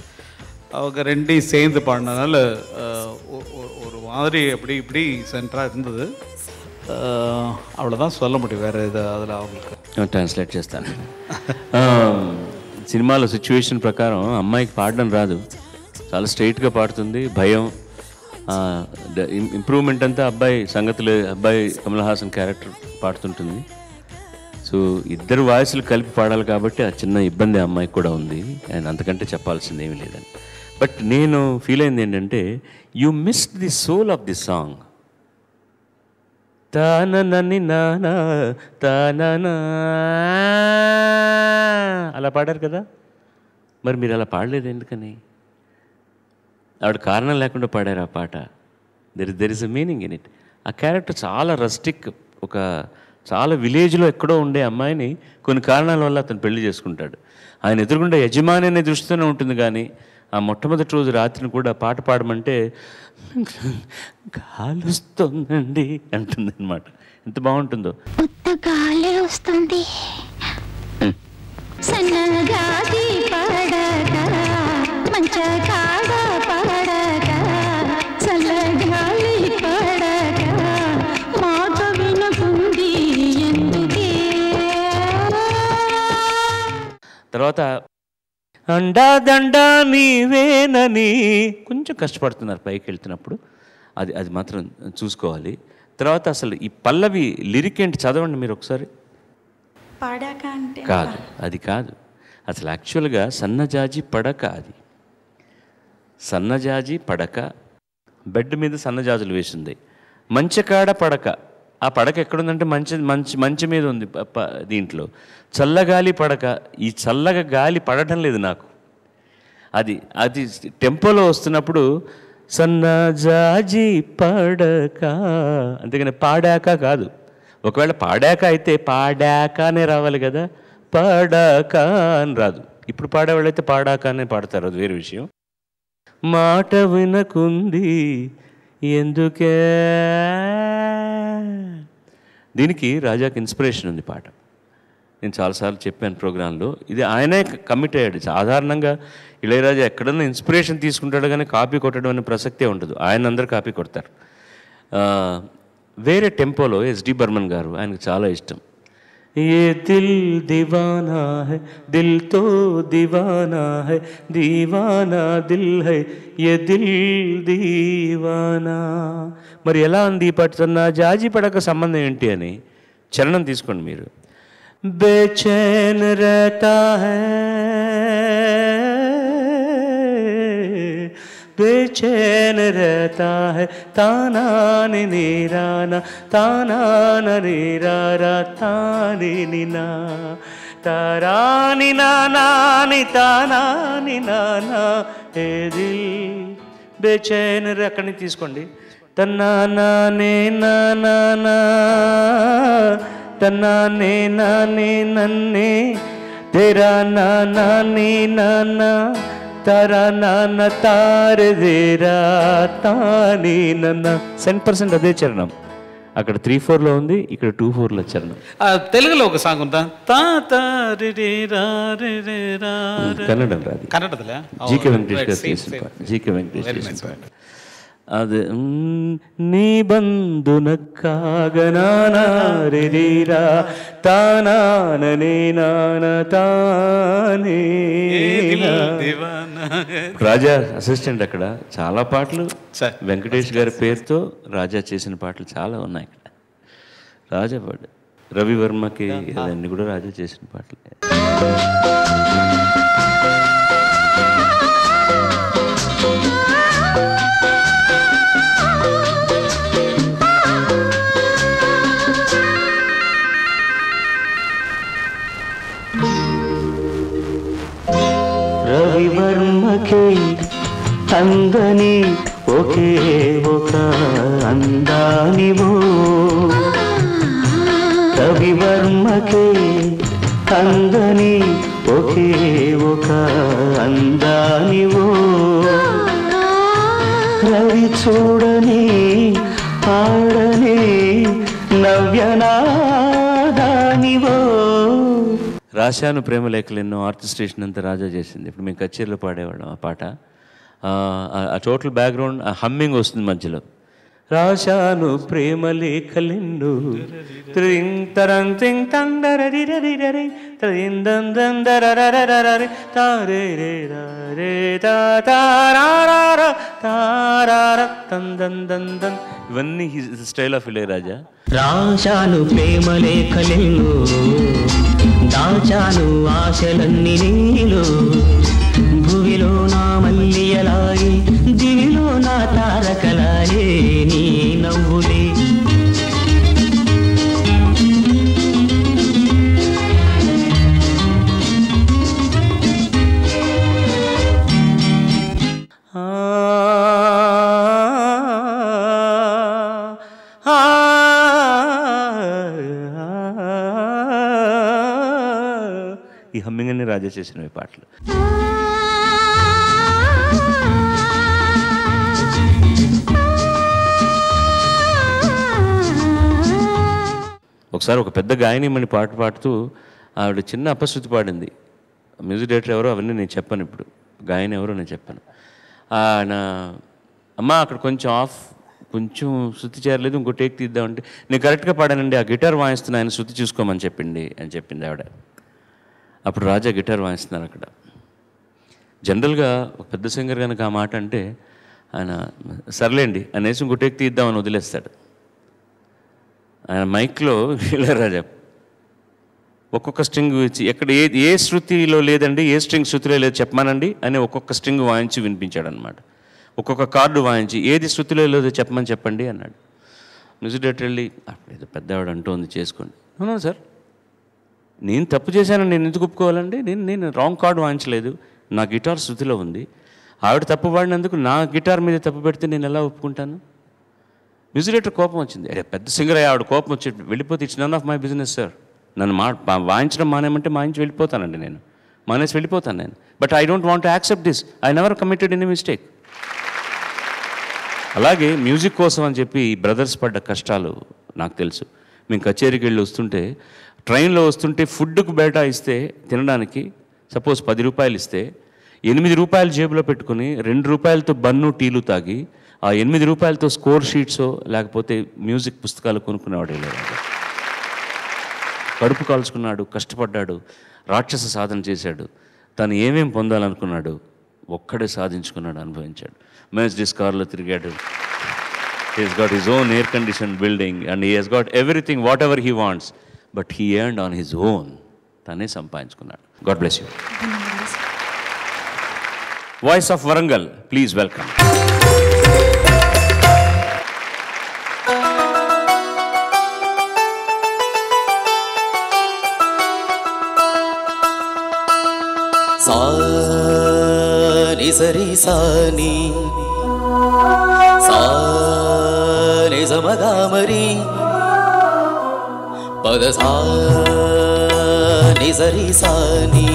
அவங்க ரெண்டையும் சேர்ந்து பாடினதுனால ஒரு மாதிரி அப்படி இப்படி சென்டராக இருந்தது. அவ்வளோதான் சொல்ல முடியும், வேறு இது அதில் அவங்களுக்கு ట్రాన్స్లేట్ చేస్తాను. సినిమాలో సిచ్యువేషన్ ప్రకారం అమ్మాయికి పాడడం రాదు, చాలా స్ట్రైట్గా పాడుతుంది. భయం, ఇంప్రూవ్మెంట్ అంతా అబ్బాయి సంగతులు, అబ్బాయి కమల్ హాసన్ క్యారెక్టర్ పాడుతుంటుంది. సో ఇద్దరు వాయిస్లు కలిపి పాడాలి కాబట్టి ఆ చిన్న ఇబ్బంది ఆ అమ్మాయికి కూడా ఉంది. అండ్ అంతకంటే చెప్పాల్సింది ఏమీ లేదని. బట్ నేను ఫీల్ అయింది ఏంటంటే, you missed the soul of the song. తానని నానా తాననా అలా పాడారు కదా, మరి మీరు అలా పాడలేదు ఎందుకని? ఆవిడ కారణం లేకుండా పాడారు ఆ పాట. There is a meaning in it. ఆ క్యారెక్టర్ చాలా రస్టిక్, ఒక చాలా విలేజ్లో ఎక్కడో ఉండే అమ్మాయిని కొన్ని కారణాల వల్ల అతను పెళ్లి చేసుకుంటాడు. ఆయన ఎదురుగుండా యజమాని అనే దృష్టితోనే ఉంటుంది, కానీ ఆ మొట్టమొదటి రోజు రాత్రిని కూడా పాట పాడమంటే గాలి వస్తుందండి అంటుంది అనమాట. ఎంత బాగుంటుందో. గాలి వస్తుంది, సన్నగాది పడక మంచ కాడ పడక చల్లగాలి పడక మాట వినకుంది ఎందుకే. తర్వాత అండా దండా నీవేనని కొంచెం కష్టపడుతున్నారు పైకి వెళ్తున్నప్పుడు, అది మాత్రం చూసుకోవాలి. తర్వాత అసలు ఈ పల్లవి లిరిక్ ఏంటి చదవండి మీరు ఒకసారి. పడక అంటే కాదు, అది కాదు. అసలు యాక్చువల్గా సన్నజాజి పడక, అది సన్నజాజి పడక, బెడ్ మీద సన్నజాజులు వేసింది. మంచకాడ పడక, ఆ పడక ఎక్కడుందంటే మంచి మీద ఉంది దీంట్లో. చల్లగాలి పడక, ఈ చల్లగా గాలి పడటం లేదు నాకు. అది టెంపోలో వస్తున్నప్పుడు సన్నజాజి పడక, అంతేగాని పాడాక కాదు. ఒకవేళ పాడాక అయితే పాడాక అనే రావాలి కదా, పడక అని రాదు. ఇప్పుడు పాడేవాళ్ళు అయితే పాడాక అనే పాడతారు, అది వేరే విషయం. మాట వినకుంది ఎందుకే. దీనికి రాజాకి ఇన్స్పిరేషన్ ఉంది పాట. నేను చాలాసార్లు చెప్పాను ప్రోగ్రాంలో, ఇది ఆయనే కమిట్ అయ్యాడు. సాధారణంగా ఇళయరాజా ఎక్కడన్నా ఇన్స్పిరేషన్ తీసుకుంటాడు కానీ కాపీ కొట్టడం అనే ప్రసక్తే ఉండదు. ఆయన అందరూ కాపీ కొడతారు. వేరే టెంపోలో ఎస్డి బర్మన్ గారు, ఆయనకు చాలా ఇష్టం. ఏ దిల్ దివానా హై దిల్ తో దివానా హై దీవానా దిల్ హై ఏ దిల్ దీవానా. మరి ఎలా ఉంది ఈ పాట? నా జాజి పడక సంబంధం ఏంటి అని చరణం తీసుకోండి మీరు. బేచైన్ रहता है बेचैन रहता है ताना नीराना ताना नीरारा तानी निना तारानी नाना नी ताना नी नाना ए दिल बेचैन అక్కడి నుంచి తీసుకోండి. తన్నా నానే నానా తన్నా నే నానే నన్నే तेरा नाना नी नाना तारा नाना तारे देरा तानी నన్న. 100% అదే చరణం. అక్కడ 3/4లో ఉంది, ఇక్కడ 2/4లో చరణం. తెలుగులో ఒక సాంగ్ ఉందా? కన్నడం రాదు, కన్నడదలే. జీకే వెంకటేష్ గారు చేసిన పాట. జీకే వెంకటేష్ చేసిన పాట అది. నీ బంధునక్కాగనానారిరా తానాననే నాన తానే. రాజా అసిస్టెంట్ అక్కడ. చాలా పాటలు వెంకటేష్ గారి పేరుతో రాజా చేసిన పాటలు చాలా ఉన్నాయి ఇక్కడ. రాజా పాడు రవివర్మకి అన్నీ కూడా రాజా చేసిన పాటలు. రవివర్మకి అందని ఒకే ఒక అందానివో. రవివర్మకి అందని ఒకే ఒక అందానివో రవి చూడని పాడని నవ్యనాదానివో. రాశాను ప్రేమలేఖలు ఎన్నో ఆర్కెస్ట్రేషన్ అంతా రాజా చేసింది. ఇప్పుడు మేము కచేరీలో పాడేవాళ్ళం ఆ పాట. ఆ టోటల్ బ్యాక్గ్రౌండ్ హమ్మింగ్ వస్తుంది మధ్యలో. రాశాను ప్రేమలేఖలెన్నో ఇవన్నీ స్టైల్ ఆఫ్ ఇళయరాజా. రాశాను ప్రేమలేఖలెన్నో దాచాను ఆశలన్నీ నీలో భువిలో నా మల్లియలాయి దివిలో నా తారకలాయే నీ నవ్వులే. ఈ హమ్మింగ్ అన్ని రాజా చేసినవి పాటలు. ఒకసారి ఒక పెద్ద గాయనిమని పాట పాడుతూ ఆవిడ చిన్న అపశృతి పాడింది. మ్యూజిక్ డైరెక్టర్ ఎవరో అవన్నీ నేను చెప్పాను, ఇప్పుడు గాయని ఎవరో నేను చెప్పాను. నా అమ్మ అక్కడ కొంచెం ఆఫ్, కొంచెం శృతి చేరలేదు, ఇంకో టేక్ తీద్దామంటే నేను కరెక్ట్గా పాడానండి, ఆ గిటార్ వాయిస్తున్నా ఆయన శృతి చూసుకోమని చెప్పింది ఆవిడ. అప్పుడు రాజా గిటార్ వాయిస్తున్నారు అక్కడ. జనరల్గా ఒక పెద్ద సింగర్ కనుక ఆ మాట అంటే ఆయన సర్లేండి అనేసి ఇంకో టేక్ తీద్దామని వదిలేస్తాడు. ఆయన మైక్లో ఇళయరాజా ఒక్కొక్క స్ట్రింగ్ ఇచ్చి ఎక్కడ ఏ శృతిలో లేదండి, ఏ స్ట్రింగ్ శృతిలో లేదు చెప్పమానండి అని ఒక్కొక్క స్ట్రింగ్ వాయించి వినిపించాడు అనమాట. ఒక్కొక్క కార్డు వాయించి ఏది శృతిలో లేదో చెప్పండి అన్నాడు. మ్యూజిక్ డైరెక్టర్ వెళ్ళి అప్పుడు పెద్దవాడు అంటోంది చేసుకోండి. అవునా సార్, నేను తప్పు చేశాను, నేను ఎందుకు ఒప్పుకోవాలండి, నేను రాంగ్ కార్డు వాయించలేదు, నా గిటార్ శృతిలో ఉంది, ఆవిడ తప్పు పాడినందుకు నా గిటార్ మీద తప్పు పెడితే నేను ఎలా ఒప్పుకుంటాను. మ్యూజిక్ డైరెక్టర్ కోపం వచ్చింది. అరే పెద్ద సింగర్ అయ్యి ఆవిడ కోపం వచ్చి వెళ్ళిపోతే it's none of my business sir, నన్ను వాయించడం మానేమంటే మాయించి వెళ్ళిపోతానండి, మానేసి వెళ్ళిపోతాను నేను. But I don't want to accept this, I never committed any mistake. అలాగే మ్యూజిక్ కోసం అని చెప్పి బ్రదర్స్ పడ్డ కష్టాలు నాకు తెలుసు. మేము కచేరీకి వెళ్ళి వస్తుంటే, ట్రైన్లో వస్తుంటే ఫుడ్కు బేటా ఇస్తే తినడానికి సపోజ్ 10 రూపాయలు ఇస్తే 8 రూపాయలు జేబులో పెట్టుకుని 2 రూపాయలతో బన్ను టీలు తాగి ఆ 8 రూపాయలతో స్కోర్ షీట్సో లేకపోతే మ్యూజిక్ పుస్తకాలు కొనుక్కునేవాడు. కడుపు కాల్చుకున్నాడు, కష్టపడ్డాడు, రాక్షస సాధన చేశాడు, తను ఏమేం పొందాలనుకున్నాడు ఒక్కడే సాధించుకున్నాడు, అనుభవించాడు. మెర్సిడీస్ కార్లో తిరిగాడు. He has got his own air-conditioned building and he has got everything, whatever he wants. But he earned on his own. తనే సంపాదించుకున్నాడు. God bless you. Voice of Warangal, please welcome. సాని సరి సాని సాని సమగామరి పద సాని సరి సాని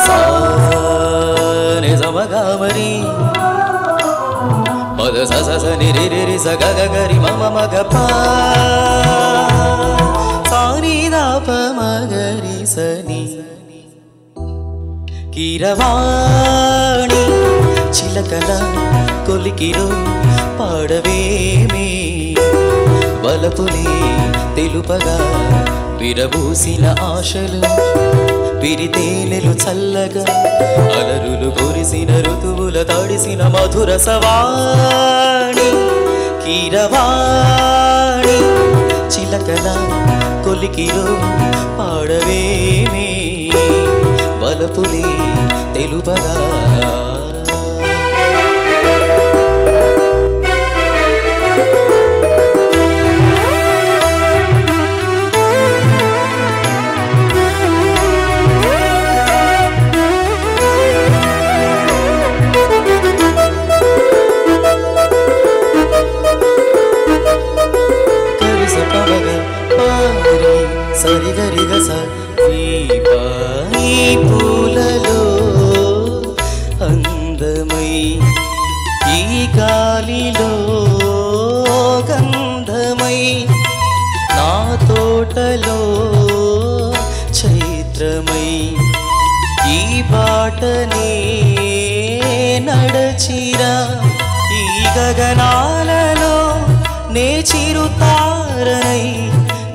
సాని సమగామరి పద సని రి రి రి స గ గ గ రి మ మ మ గ ప సాని ద ప మ గ రి సని కీరవాణి చిలకల కొలికిరో పాడవేమే వలపులే తెలుపగా విరబూసిన ఆశలు పిరితేనెలు చల్లగా అలరులు కురిసిన ఋతువుల తడిసిన మధుర సవాణి కీరవాణి చిలకల కొలికిరో పాడవేమే వలపులే తెలుపగా కరిస పవగ పారి సరిగరిగ స ఈ గాలిలో గంధమై నా తోటలో చైత్రమై ఈ బాటనే నడచిరా ఈ గగనాలలో నే చిరుతారనై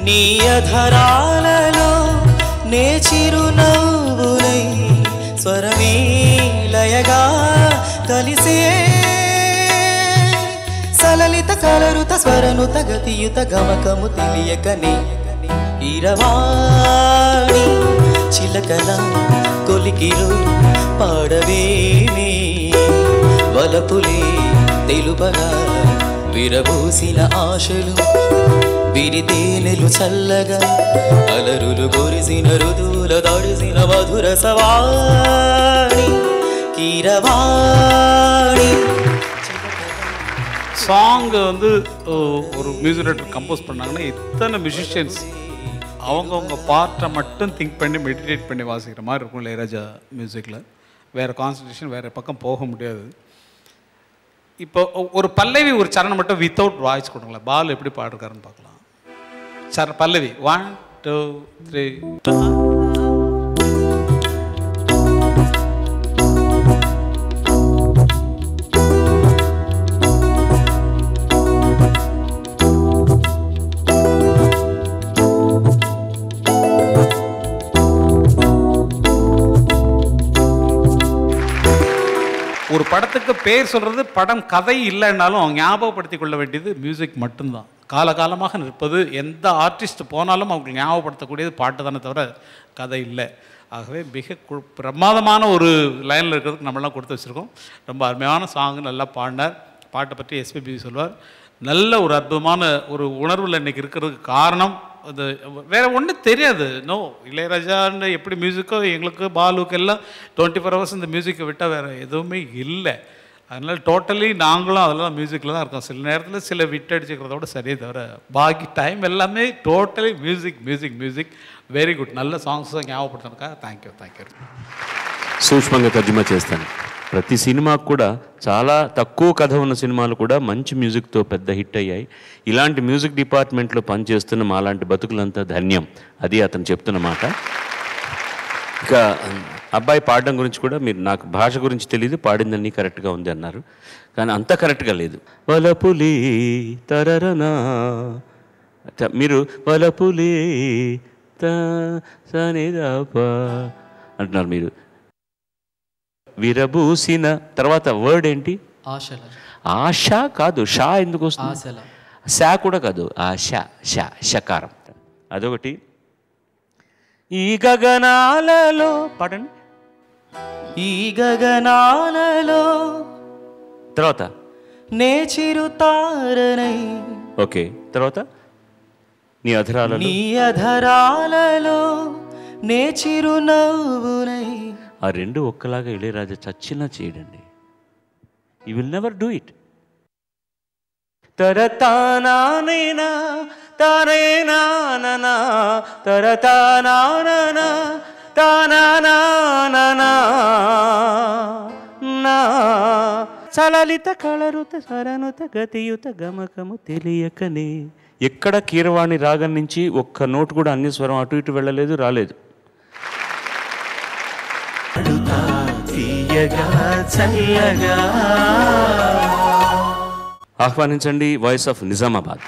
నీ అధరాలలో నే చిరునవ్వునై స్వరమే లయగా కలిసే సలలిత కలరుత స్వరనుత గతియుత గమకము తెలియకనే ఇరవాణి చిలకల కొలికిలో పాడవేనే వలపులే తెలుపగా విరబూసిన ఆశలు విరితేనెలు చల్లగా అలరులు కురిసిన ఋతువుల తడిసిన మధుర సవాణి కీరవాణి. சாங் வந்து ஒரு மியூசிக் டைரக்டர் கம்போஸ் பண்ணாங்கன்னா இத்தனை மியூசிஷியன்ஸ் அவங்கவுங்க பார்ட்டை மட்டும் திங்க் பண்ணி மெடிடேட் பண்ணி வாசிக்கிற மாதிரி இருக்கும் இளையராஜா மியூசிக்கில். வேறு கான்சன்ட்ரேஷன் வேறு பக்கம் போக முடியாது. இப்போ ஒரு பல்லவி ஒரு சரணம் மட்டும் வித்தவுட் வாய்ஸ் கொடுங்களேன். பால் எப்படி பாடுறாருன்னு பார்க்கலாம். பல்லவி 1 2 3. ஒரு படத்துக்கு பேர் சொல்கிறது படம் கதை இல்லைன்னாலும் அவங்க ஞாபகப்படுத்தி கொள்ள வேண்டியது மியூசிக் மட்டும்தான். காலகாலமாக நிற்பது எந்த ஆர்டிஸ்ட் போனாலும் அவங்க ஞாபகப்படுத்தக்கூடியது பாட்டு தானே தவிர கதை இல்லை. ஆகவே மிக பிரமாதமான ஒரு லைனில் இருக்கிறதுக்கு நம்மளாம் கொடுத்து வச்சுருக்கோம். ரொம்ப அருமையான சாங், நல்லா பாடினார். பாட்டை பற்றி எஸ்பிபி சொல்வார். நல்ல ஒரு அற்புதமான ஒரு உணர்வில் இன்றைக்கி இருக்கிறதுக்கு காரணம் அது வேறு ஒன்றும் தெரியாது. நோ, இளையராஜான்னு எப்படி மியூசிக்கோ எங்களுக்கு பாலுக்கு எல்லாம் 24 hours இந்த மியூசிக்கை விட்டால் வேறு எதுவுமே இல்லை. அதனால் டோட்டலி நாங்களும் அதெல்லாம் மியூசிக்கில் தான் இருக்கோம். சில நேரத்தில் சில விட்டு அடிச்சுக்கிறதோட சரியே தவிர பாக்கி டைம் எல்லாமே totally music music music. Very good. நல்ல సాంగ్స్ ஞாபகப்படுతున్నా. Thank you. సూక్ష్మంగా తర్జుమా చేస్తాను. ప్రతి సినిమాకు కూడా చాలా తక్కువ కథ ఉన్న సినిమాలు కూడా మంచి మ్యూజిక్తో పెద్ద హిట్ అయ్యాయి. ఇలాంటి మ్యూజిక్ డిపార్ట్మెంట్లో పనిచేస్తున్న మాలాంటి బతుకులంతా ధన్యం. అది అతను చెప్తున్న మాట. ఇక అబ్బాయి పాడడం గురించి కూడా మీరు, నాకు భాష గురించి తెలియదు, పాడిందని కరెక్ట్గా ఉంది అన్నారు, కానీ అంత కరెక్ట్గా లేదు. వలపులే తరరనా, మీరు వలపులే తనిదాప అంటున్నారు. మీరు విరబూసిన తర్వాత వర్డ్ ఏంటి? ఆశ కాదు, షా ఎందుకు వస్తుంది? శా కూడా కాదు, ఆశ షకారం. అదొకటి. ఈ గగనాలలో పడండి. ఈ గగనాలలో తర్వాత నే చిరుతారనై. ఓకే, తర్వాత నీ అధరాలలో, నీ అధరాలలో నే చిరునవ్వునై. ఆ రెండు ఒక్కలాగా ఇళయరాజా చచ్చినా చేయడండి. You will never do it. తరతానానేనా తానేనా తరతానానా తానానా సలలిత కళరుత సరనుత గతియుత గమకము తెలియకనే. ఎక్కడ కీరవాణి రాగం నుంచి ఒక్క నోటు కూడా అన్ని స్వరం అటు ఇటు వెళ్ళలేదు, రాలేదు. ఆహ్వానించండి వాయిస్ ఆఫ్ నిజామాబాద్.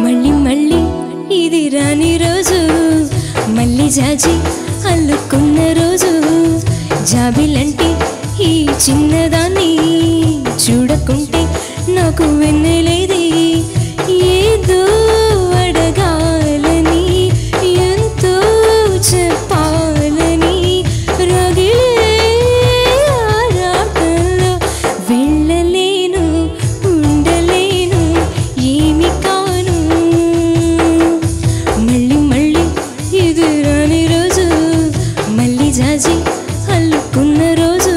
మళ్ళీ మళ్ళీ ఇది రాని రోజు, మళ్ళీ జాజి అల్లుకున్న రోజు. జాబిలంటే ఈ చిన్నదాన్ని చూడకుంటే నాకు వెన్నెలేది. ఏదో అడగాలని, ఎంతో చెప్పాలని, రగిలే ఆరాటంలో వెళ్ళలేను, ఉండలేను, ఏమి కాను. మళ్ళీ మళ్ళీ ఇది రాని రోజు, మళ్ళీ జాజి అల్లుకున్న రోజు.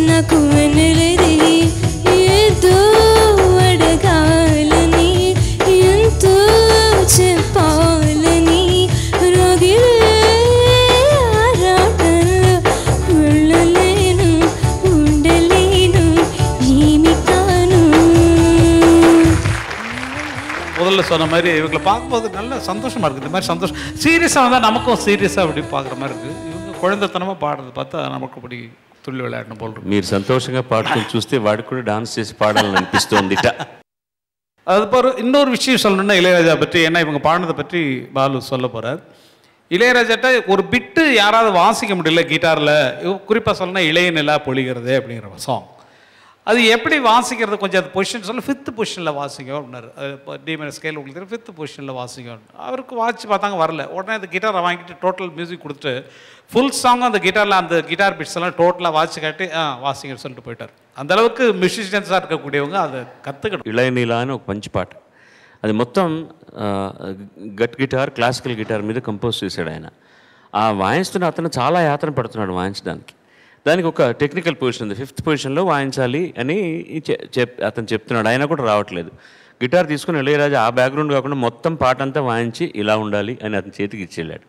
నాకు వెన్నెలది ఏదో అడగాలని ఎంతో చెప్పాలని రోగిలే ఆరాటంలో వెళ్ళలేను ఉండలేను ఏమి కాను. முதல்ல சொன்ன மாதிரி இவங்களை பார்க்கும்போது நல்ல சந்தோஷமாக இருக்குது. இந்த மாதிரி சந்தோஷம் சீரியஸாக வந்தால் நமக்கும் சீரியஸாக அப்படி பார்க்குற மாதிரி இருக்குது. இவங்க குழந்தைத்தனமாக பாடுறது பார்த்தா நமக்கு அப்படி துள்ளி விளையாடணும் போல் இருக்கு. మీరు సంతోషంగా పాడుకొని చూస్తే వాడికి కూడా డాన్స్ చేసి పాడాలని అనిపిస్తోందిట. அது பாரு இன்னொரு விஷயம் சொல்லணும்னா இளையராஜா பற்றி, ஏன்னா இவங்க பாடினதை பற்றி பாலு சொல்ல போகிறார். இளையராஜாட்ட ஒரு பிட்டு யாராவது வாசிக்க முடியல கிட்டாரில், குறிப்பாக சொல்லணும்னா இளைய நிலா பொழிகிறது அப்படிங்கிற சாங். அது எப்படி வாசிக்கிறது, கொஞ்சம் அது பொசிஷன் சொல்ல 5th பொசிஷனில் வாசிங்க அப்படின்னாரு. டிமென் ஸ்கேல் உங்களுக்கு தெரியும், 5th பொசிஷனில் வாசிங்க. அவருக்கு வாசிச்சு பார்த்தாங்க, வரல. உடனே அந்த கிட்டாரை வாங்கிட்டு டோட்டல் மியூசிக் கொடுத்துட்டு ஃபுல் சாங் அந்த கிட்டாரில் அந்த கிட்டார் பிட்ஸ் எல்லாம் டோட்டலாக வாசிச்சு காட்டி வாசிங்கன்னு சொல்லிட்டு போயிட்டார். அந்தளவுக்கு மியூசிஷியன்ஸாக இருக்கக்கூடியவங்க அதை கற்றுக்கணும். ఇళయనీలాని ఒక మంచి పాట, అది మొత్తం గట్ గిటార్, క్లాసికల్ గిటార్ మీద కంపోజ్ చేశాడు ఆయన. ఆ వాయిస్తున్న అతను చాలా యాతన పడుతున్నాడు వాయించడానికి. దానికి ఒక టెక్నికల్ పొజిషన్ ఉంది, 5th పొజిషన్లో వాయించాలి అని అతను చెప్తున్నాడు. ఆయన కూడా రావట్లేదు. గిటార్ తీసుకుని ఇళయరాజా ఆ బ్యాక్గ్రౌండ్ కాకుండా మొత్తం పాట అంతా వాయించి ఇలా ఉండాలి అని అతని చేతికి ఇచ్చేళ్ళాడు.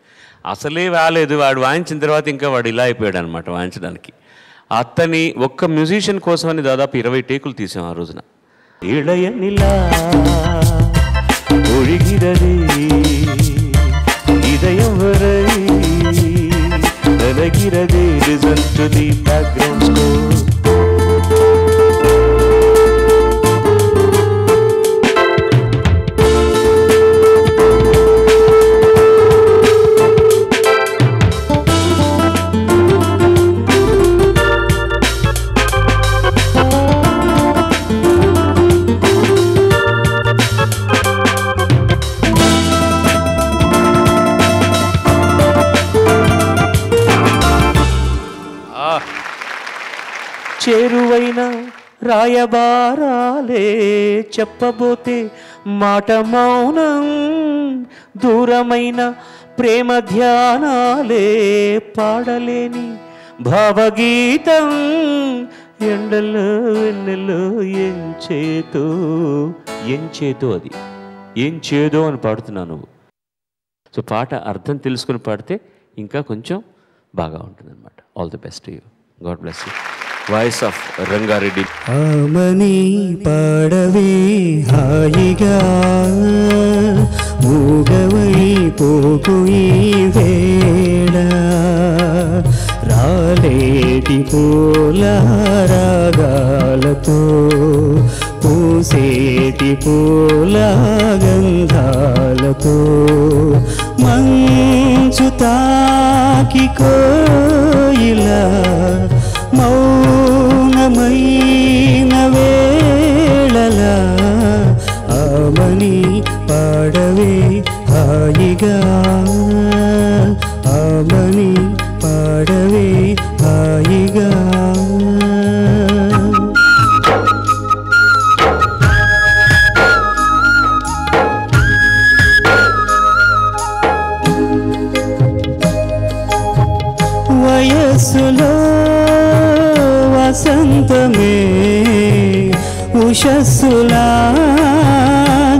అసలే రాలేదు. వాడు వాయించిన తర్వాత ఇంకా వాడు ఇలా అయిపోయాడు అనమాట వాయించడానికి. అతని ఒక్క మ్యూజిషియన్ కోసమని దాదాపు 20 టేకులు తీసాం ఆ రోజున. ఇళయనిలా ఒழிగిరది இதயம் வரை நலகிறதே, listen to the background score. చేరువైన రాయబారాలే చెప్పబోతే మాట మౌనం, దూరమైన ప్రేమ ధ్యానాలే పాడలేని భావగీతం, ఎండలో వెన్నెలో ఎంచేతో అది ఏం చేదో అని పాడుతున్నావు నువ్వు. సో పాట అర్థం తెలుసుకుని పాడితే ఇంకా కొంచెం బాగా ఉంటుంది అనమాట. All the best you. God bless you. Voice of Rangareddy. ఆమని పాడవే హాయిగా మూగవై పోకు ఈ వేళ, రాలేటి పూల రాగాలతో పూసేటి పూల గంధాలతో మంచు తాకి కోయిలా మౌనమైన వేళలా ఆమని పాడవే హాయిగా, ఆమని పాడవే హాయిగా. వయస్సులో వసంతమే ఉషస్సులా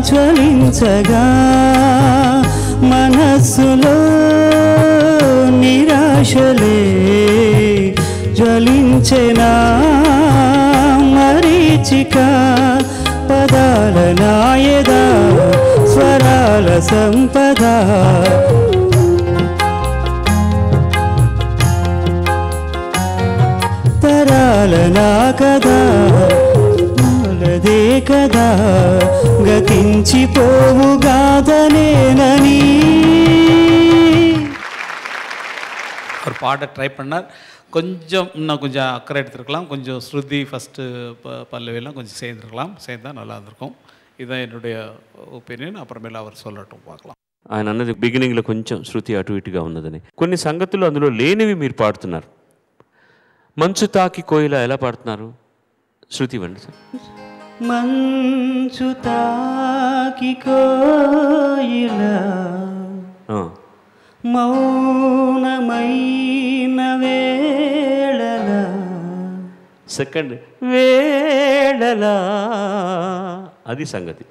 జ్వలించగా, మనస్సులో నిరాశలే జ్వలించెనా మరీచిక, పదాల నాయదా స్వరాల సంపద, తరాల నా కదా నాలదే కదా గతించిపోవు గాథనేనని. அவர் பாட ட்ரை பண்ணார். கொஞ்சம் இன்னும் கொஞ்சம் அக்கறை எடுத்துருக்கலாம். கொஞ்சம் ஸ்ருதி ஃபஸ்ட்டு பல்லவியெல்லாம் கொஞ்சம் சேர்ந்துருக்கலாம். சேர்ந்தால் நல்லா இருந்திருக்கும். இதுதான் என்னுடைய ఒపీనియన్. అప్పుడమేలా அவர் சொல்லட்டும் பார்க்கலாம். ఆయన అన్నది బిగినింగ్లో కొంచెం శృతి అటు ఇటుగా ఉన్నదని. కొన్ని సంగతులు అందులో లేనివి మీరు పాడుతున్నారు. మంచు తాకి కోయిల ఎలా పాడుతున్నారు? శృతి ఇవ్వండి సార్. మంచు తాకి కోయిల మౌనమైన వేళల సెకండ్ వేళలా, అది సంగతి.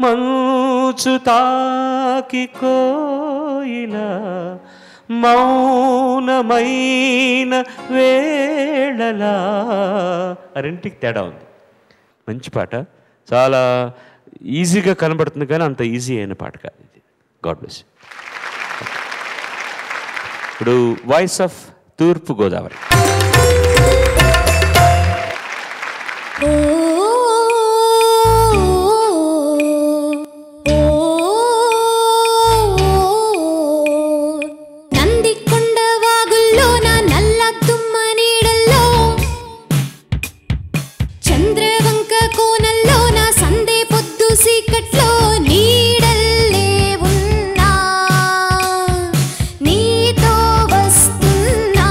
మంచు తాకి కోయిలా మౌనమైన వేళలా, ఆ రెంటికి తేడా ఉంది. మంచి పాట, చాలా ఈజీగా కనబడుతుంది కానీ అంత ఈజీ అయిన పాట కాదు ఇది. God bless. ఇప్పుడు వాయిస్ ఆఫ్ తూర్పు గోదావరి. నందికొండ వాగుల్లో నా నల్ల తుమ్మ నీడల్లో, చంద్రవంక కోనల్లో నా సందే పొద్దు సీకట్లో నీడల్లే ఉన్నా, నీతో వస్తున్నా.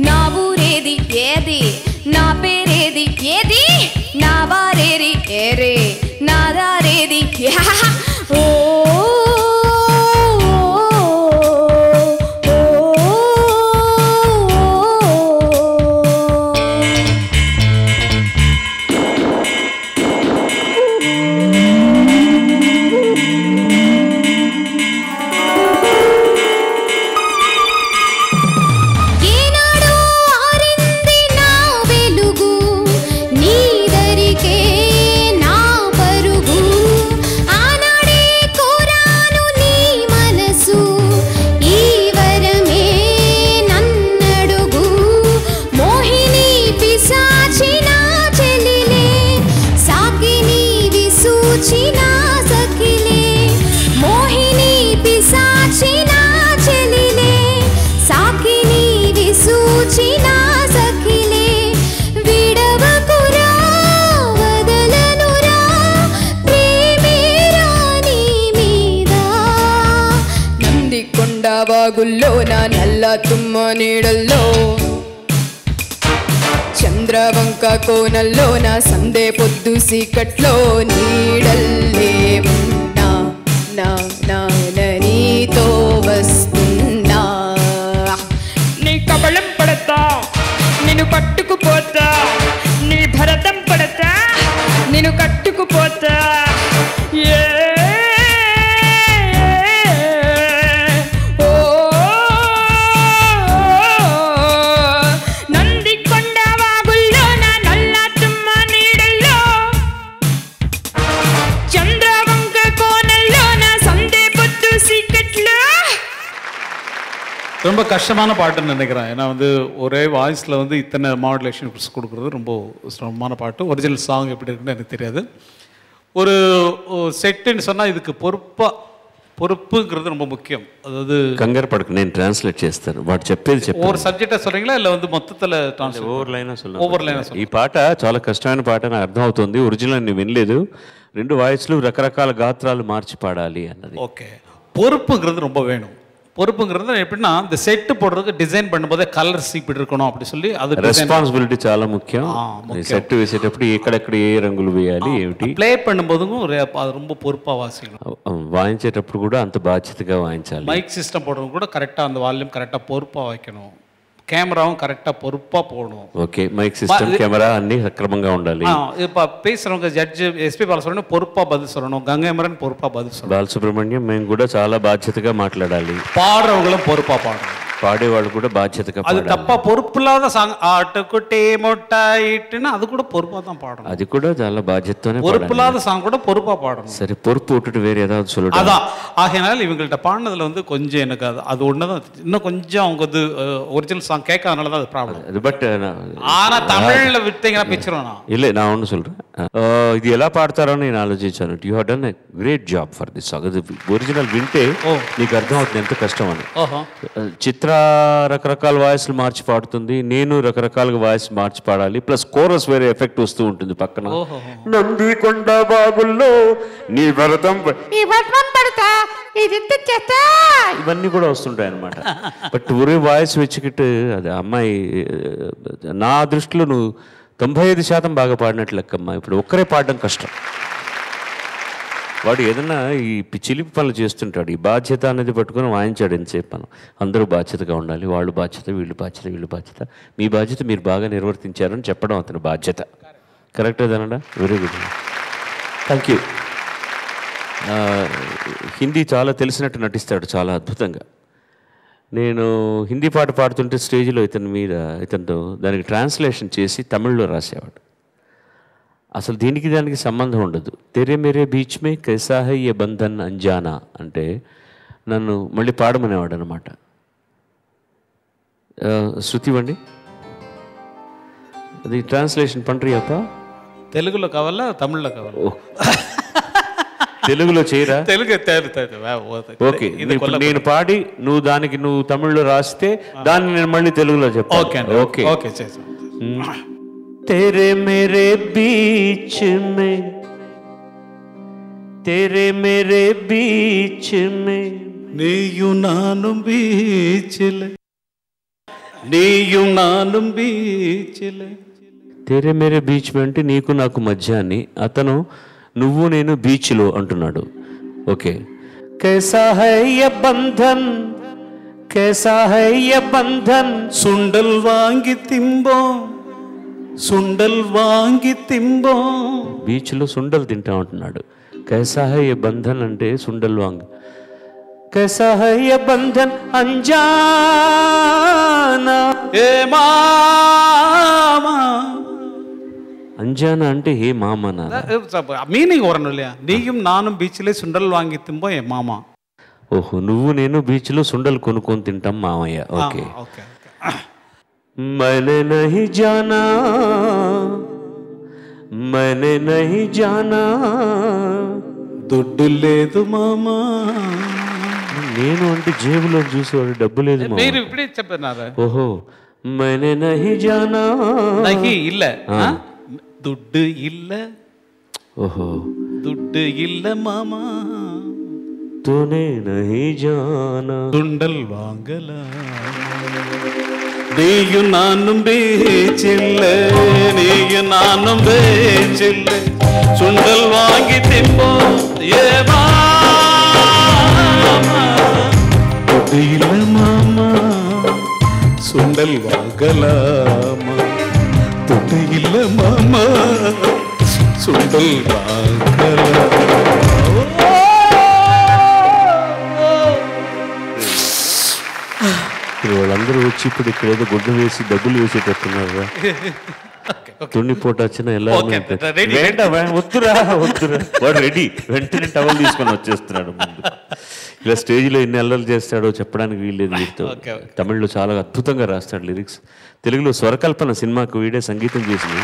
నా ఊరేది ఏది, నా పేరేది ఏది, నా వారేది ఏరే, నా దారేది ఓ వాగుల్లో నా నల్ల తుమ్మ నీడల్లో, చంద్రవంక కోనల్లో నా సందే పొద్దు సీకట్లో నీడల్లే ఉన్నా, నా నా నీతో వస్తున్నా. నీ కబళం పడతా, నిన్ను పట్టుకుపోతా, నీ భరతం పడతా, నిన్ను కట్టుకుపోతా. ரொம்ப கஷ்டமான பாட்டுன்னு நினைக்கிறேன். ஏன்னா வந்து ஒரே வாய்ஸில் வந்து இத்தனை மாடுலேஷன் கொடுக்குறது ரொம்ப சிரமமான பாட்டு. ஒரிஜினல் சாங் எப்படி இருக்குன்னு எனக்கு தெரியாது. ஒரு செட்டுன்னு சொன்னால் இதுக்கு பொறுப்புங்கிறது ரொம்ப ముఖ్యం. అதாவது కంగారు పడకు, నేను ట్రాన్స్లేట్ చేస్తాను. వాడు చెప్పేది ஒரு సబ్జెక్టా சொல்றீங்களா இல்லை வந்து మొత్తத்தில் ట్రాన్స్లేట్? Over line. ఈ పాట చాలా కష్టమైన పాట నాకు అర్థం అవుతుంది. ఒరిజినల్ నేను వినలేదు. 2 వాయిస్లు రకరకాల గాత్రాలు మార్చి పాడాలి అన్నది. ఓకే, பொறுப்புங்கிறது ரொம்ப வேணும். பொறுப்புங்கிறது எப்படின்னா இந்த செட்டு போடுறதுக்கு டிசைன் பண்ணும்போதே కలర్స్ இப்படி இருக்கணும் அப்படி சொல்லி అది రెస్పాన్సిబిలిటీ చాలా ముఖ్యం. సెట్ వేసేటప్పుడు ఎక్కడెక్కడ ఏ రంగులు వేయాలి ఏమిటి, ప్లే பண்ணும்போதும் அது ரொம்ப பொறுப்பா வாசிக்கணும். వాయించేటప్పుడు కూడా అంత బాధ్యతగా వాయించాలి. மைக் சிஸ்டம் போடுறவங்க கூட கரெக்டா அந்த வால்யூம் கரெக்டா பொறுப்பா வைக்கணும். கேமராவும் கரெக்டா பொறுப்பா போகணும். ఓకే, మైక్ సిస్టమ్ కెమెరా అన్ని సక్రమంగా ఉండాలి. இப்போ பேசுறவங்க ஜட்ஜ் ఎస్పీ బాలసుబ్రహ్మణ్యం పొరుపా బదులు சொல்லணும், గంగేమరన్ పొరుపా బదులు சொல்லணும். బాలసుబ్రహ్మణ్యం మేము కూడా చాలా బాధ్యతగా మాట్లాడాలి. పాడరవங்களும் పొరుపా పాడணும். పాడేవాళ్ళు కూడా బాధ్యతగా అది తప్ప పొరుపులాద సాంగ్ ఆటకుటే మొట్టాయిట్టినా అది కూడా పొరుపా தான் பாடணும். అది కూడా చాలా బాధ్యతతోనే பொறுப்புலாத சாங் கூட பொறுப்பா பாடணும். சரி, பொறுப்பு விட்டுட்டு வேற ஏதாவது சொல்லணும். அதான் ஆகையினால இவங்கள்ட்ட பாடினதுல வந்து கொஞ்சம் எனக்கு அது ஒண்ணுதான் இன்னும் கொஞ்சம் அவங்க வந்து ஒரிஜினல் சாங் கேட்காதனால தான் அது ப்ராப்ளம். பட் ஆனா தமிழ்ல விட்டீங்கன்னா பிச்சிருவேன் நான். இல்லை, நான் ஒன்று சொல்கிறேன். ఇది ఎలా పాడతారో నేను ఆలోచించాను. You have done a great job for this song. అది ఒరిజినల్ వింటే నీకు అర్థం అవుతుంది ఎంత కష్టం అని. చిత్ర రకరకాల వాయిస్లు మార్చి పాడుతుంది, నేను రకరకాలుగా వాయిస్ మార్చి పాడాలి, ప్లస్ కోరస్ వేరే ఎఫెక్ట్ వస్తూ ఉంటుంది పక్కన. నందికొండ బాగుల్లో నీ భరతం పడతా, ఇవన్నీ కూడా వస్తుంటాయి అన్నమాట. బట్ ఒరే వాయిస్ వెచ్చికిట్టు అది అమ్మాయి నా దృష్టిలో నువ్వు 95% బాగా పాడినట్లు లెక్కమ్మా. ఇప్పుడు ఒక్కరే పాడడం కష్టం. వాడు ఏదన్నా ఈ చిలిపి పనులు చేస్తుంటాడు. ఈ బాధ్యత అనేది పట్టుకొని వాయించాడు ఎంతసేపు మనం. అందరూ బాధ్యతగా ఉండాలి, వాళ్ళు బాధ్యత, వీళ్ళు బాధ్యత. మీ బాధ్యత మీరు బాగా నిర్వర్తించారని చెప్పడం అతని బాధ్యత. కరెక్ట్ అదనడా? Very good, thank you. Hindi చాలా తెలిసినట్టు నటిస్తాడు, చాలా అద్భుతంగా. నేను హిందీ పాట పాడుతుంటే స్టేజ్లో ఇతనితో దానికి ట్రాన్స్లేషన్ చేసి తమిళ్లో రాసేవాడు. అసలు దానికి సంబంధం ఉండదు. తెరే మేరే బీచ్ మే కైసా హై యే బంధన్ అంజానా అంటే నన్ను మళ్ళీ పాడమనేవాడు అనమాట. శృతి ఇవ్వండి, అది ట్రాన్స్లేషన్ పండ్రియప్ప. తెలుగులో కావాలా తమిళ్లో కావాలా? తెలుగులో చేయరా? తెలుగు. ఓకే, నేను పాడి నువ్వు తమిళ్లో రాస్తే దాన్ని నేను మళ్ళీ తెలుగులో చెప్పాను. Okay okay. तेरे मेरे बीच में, तेरे मेरे बीच में నీయు నాను బీచ్లే, నీయు నాను బీచ్లే. తేరే మేరే బీచ్ में అంటే నీకు నాకు మధ్య అని, అతను నువ్వు నేను బీచ్లో అంటున్నాడు. ఓకే. कैसा है ये बंधन, कैसा है ये बंधन, సుండల్ వాంగి తింబో, సుండల్ వాంగి తింబో. బీచ్లో సుండలు తింటా ఉంటున్నాడు. कैसा है ये बंधन అంటే సుండల్ వాంగ్. कैसा है ये बंधन अंजाना, ఏ మామా. అంజానా అంటే హే మామనా. మీనింగ్ వరను இல்லையா? நீயும் நானும் బీచ్లే సుండల్ వాంగి తింబో ఏ మామా. ఓహో, నువ్వు నేను బీచ్లో సుండలు కొనుక్కొని తింటాం మామయ్య. ఓకే. मैंने नहीं जाना, मैंने नहीं जाना, దుడ్డు లేదు మామా. నేను అంటే జేబులో చూసేవాడు, డబ్బు లేదు. మీరు ఇప్పుడే చెప్పినారా? ఓహో, मैंने नहीं जाना, నహి இல்ல, దుడ్డు இல்ல. ఓహో, దుడ్డు இல்ல మామా. తూనే नहीं जाना, దుండల్ వాంగలా. నీయు నానుం బీచిల్లే, నీయు నానుం బీచిల్లే, సుండల్ వాంగి తింబో ఏ మామా. దుడ్డు இல்ல మామా, సుండల్ వాంగలామా. దుడ్డు இல்ல మామా, సుండల్ వాంగలా. వాళ్ళందరూ వచ్చి ఇప్పుడు ఇక్కడ ఏదో గుడ్డ వేసి డబ్బులు వేసేటట్టున్నారు. తుణిపోటు వచ్చిన ఎలా వద్దురా వాడు రెడీ, వెంటనే టవల్ తీసుకొని వచ్చేస్తున్నాడు ముందు. ఇలా స్టేజ్లో ఎన్ని అల్లలు చేస్తాడో చెప్పడానికి వీల్లేదు. వీటితో తమిళ్లో చాలా అద్భుతంగా రాస్తాడు లిరిక్స్. తెలుగులో స్వరకల్పన సినిమాకు వీడే సంగీతం చేసింది.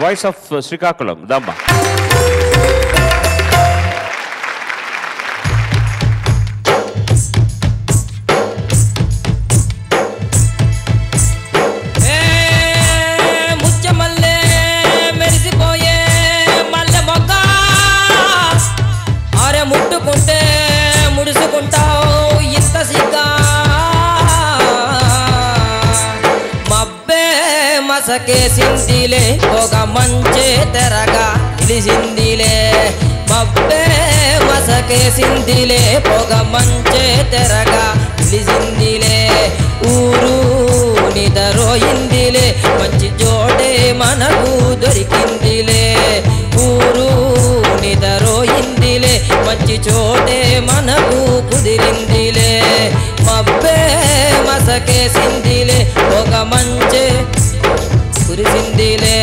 వాయిస్ ఆఫ్ శ్రీకాకుళం దమ్మ. ముచ్చమల్లే మెరిసిపోయే మల్లె మొగ్గ, అరే ముట్టుకుంటే ముడుసుకుంటావు ఇంత సిగ్గా. మసకేసిందిలే ఒక మంచే తెరగా నిలిసిందిలే, మబ్బే మసకేసిందిలే ఒక మంచే తెరగా నిలిసిందిలే. ఊరు నిదరోయిందిలే, మంచి జోడే మనకు దొరికిందిలే. ఊరు నిదరోయిందిలే, మంచి చోటే మనకు కుదిరిందిలే. మబ్బే మసకేసిందిలే ఒక మంచే కురిసిందిలే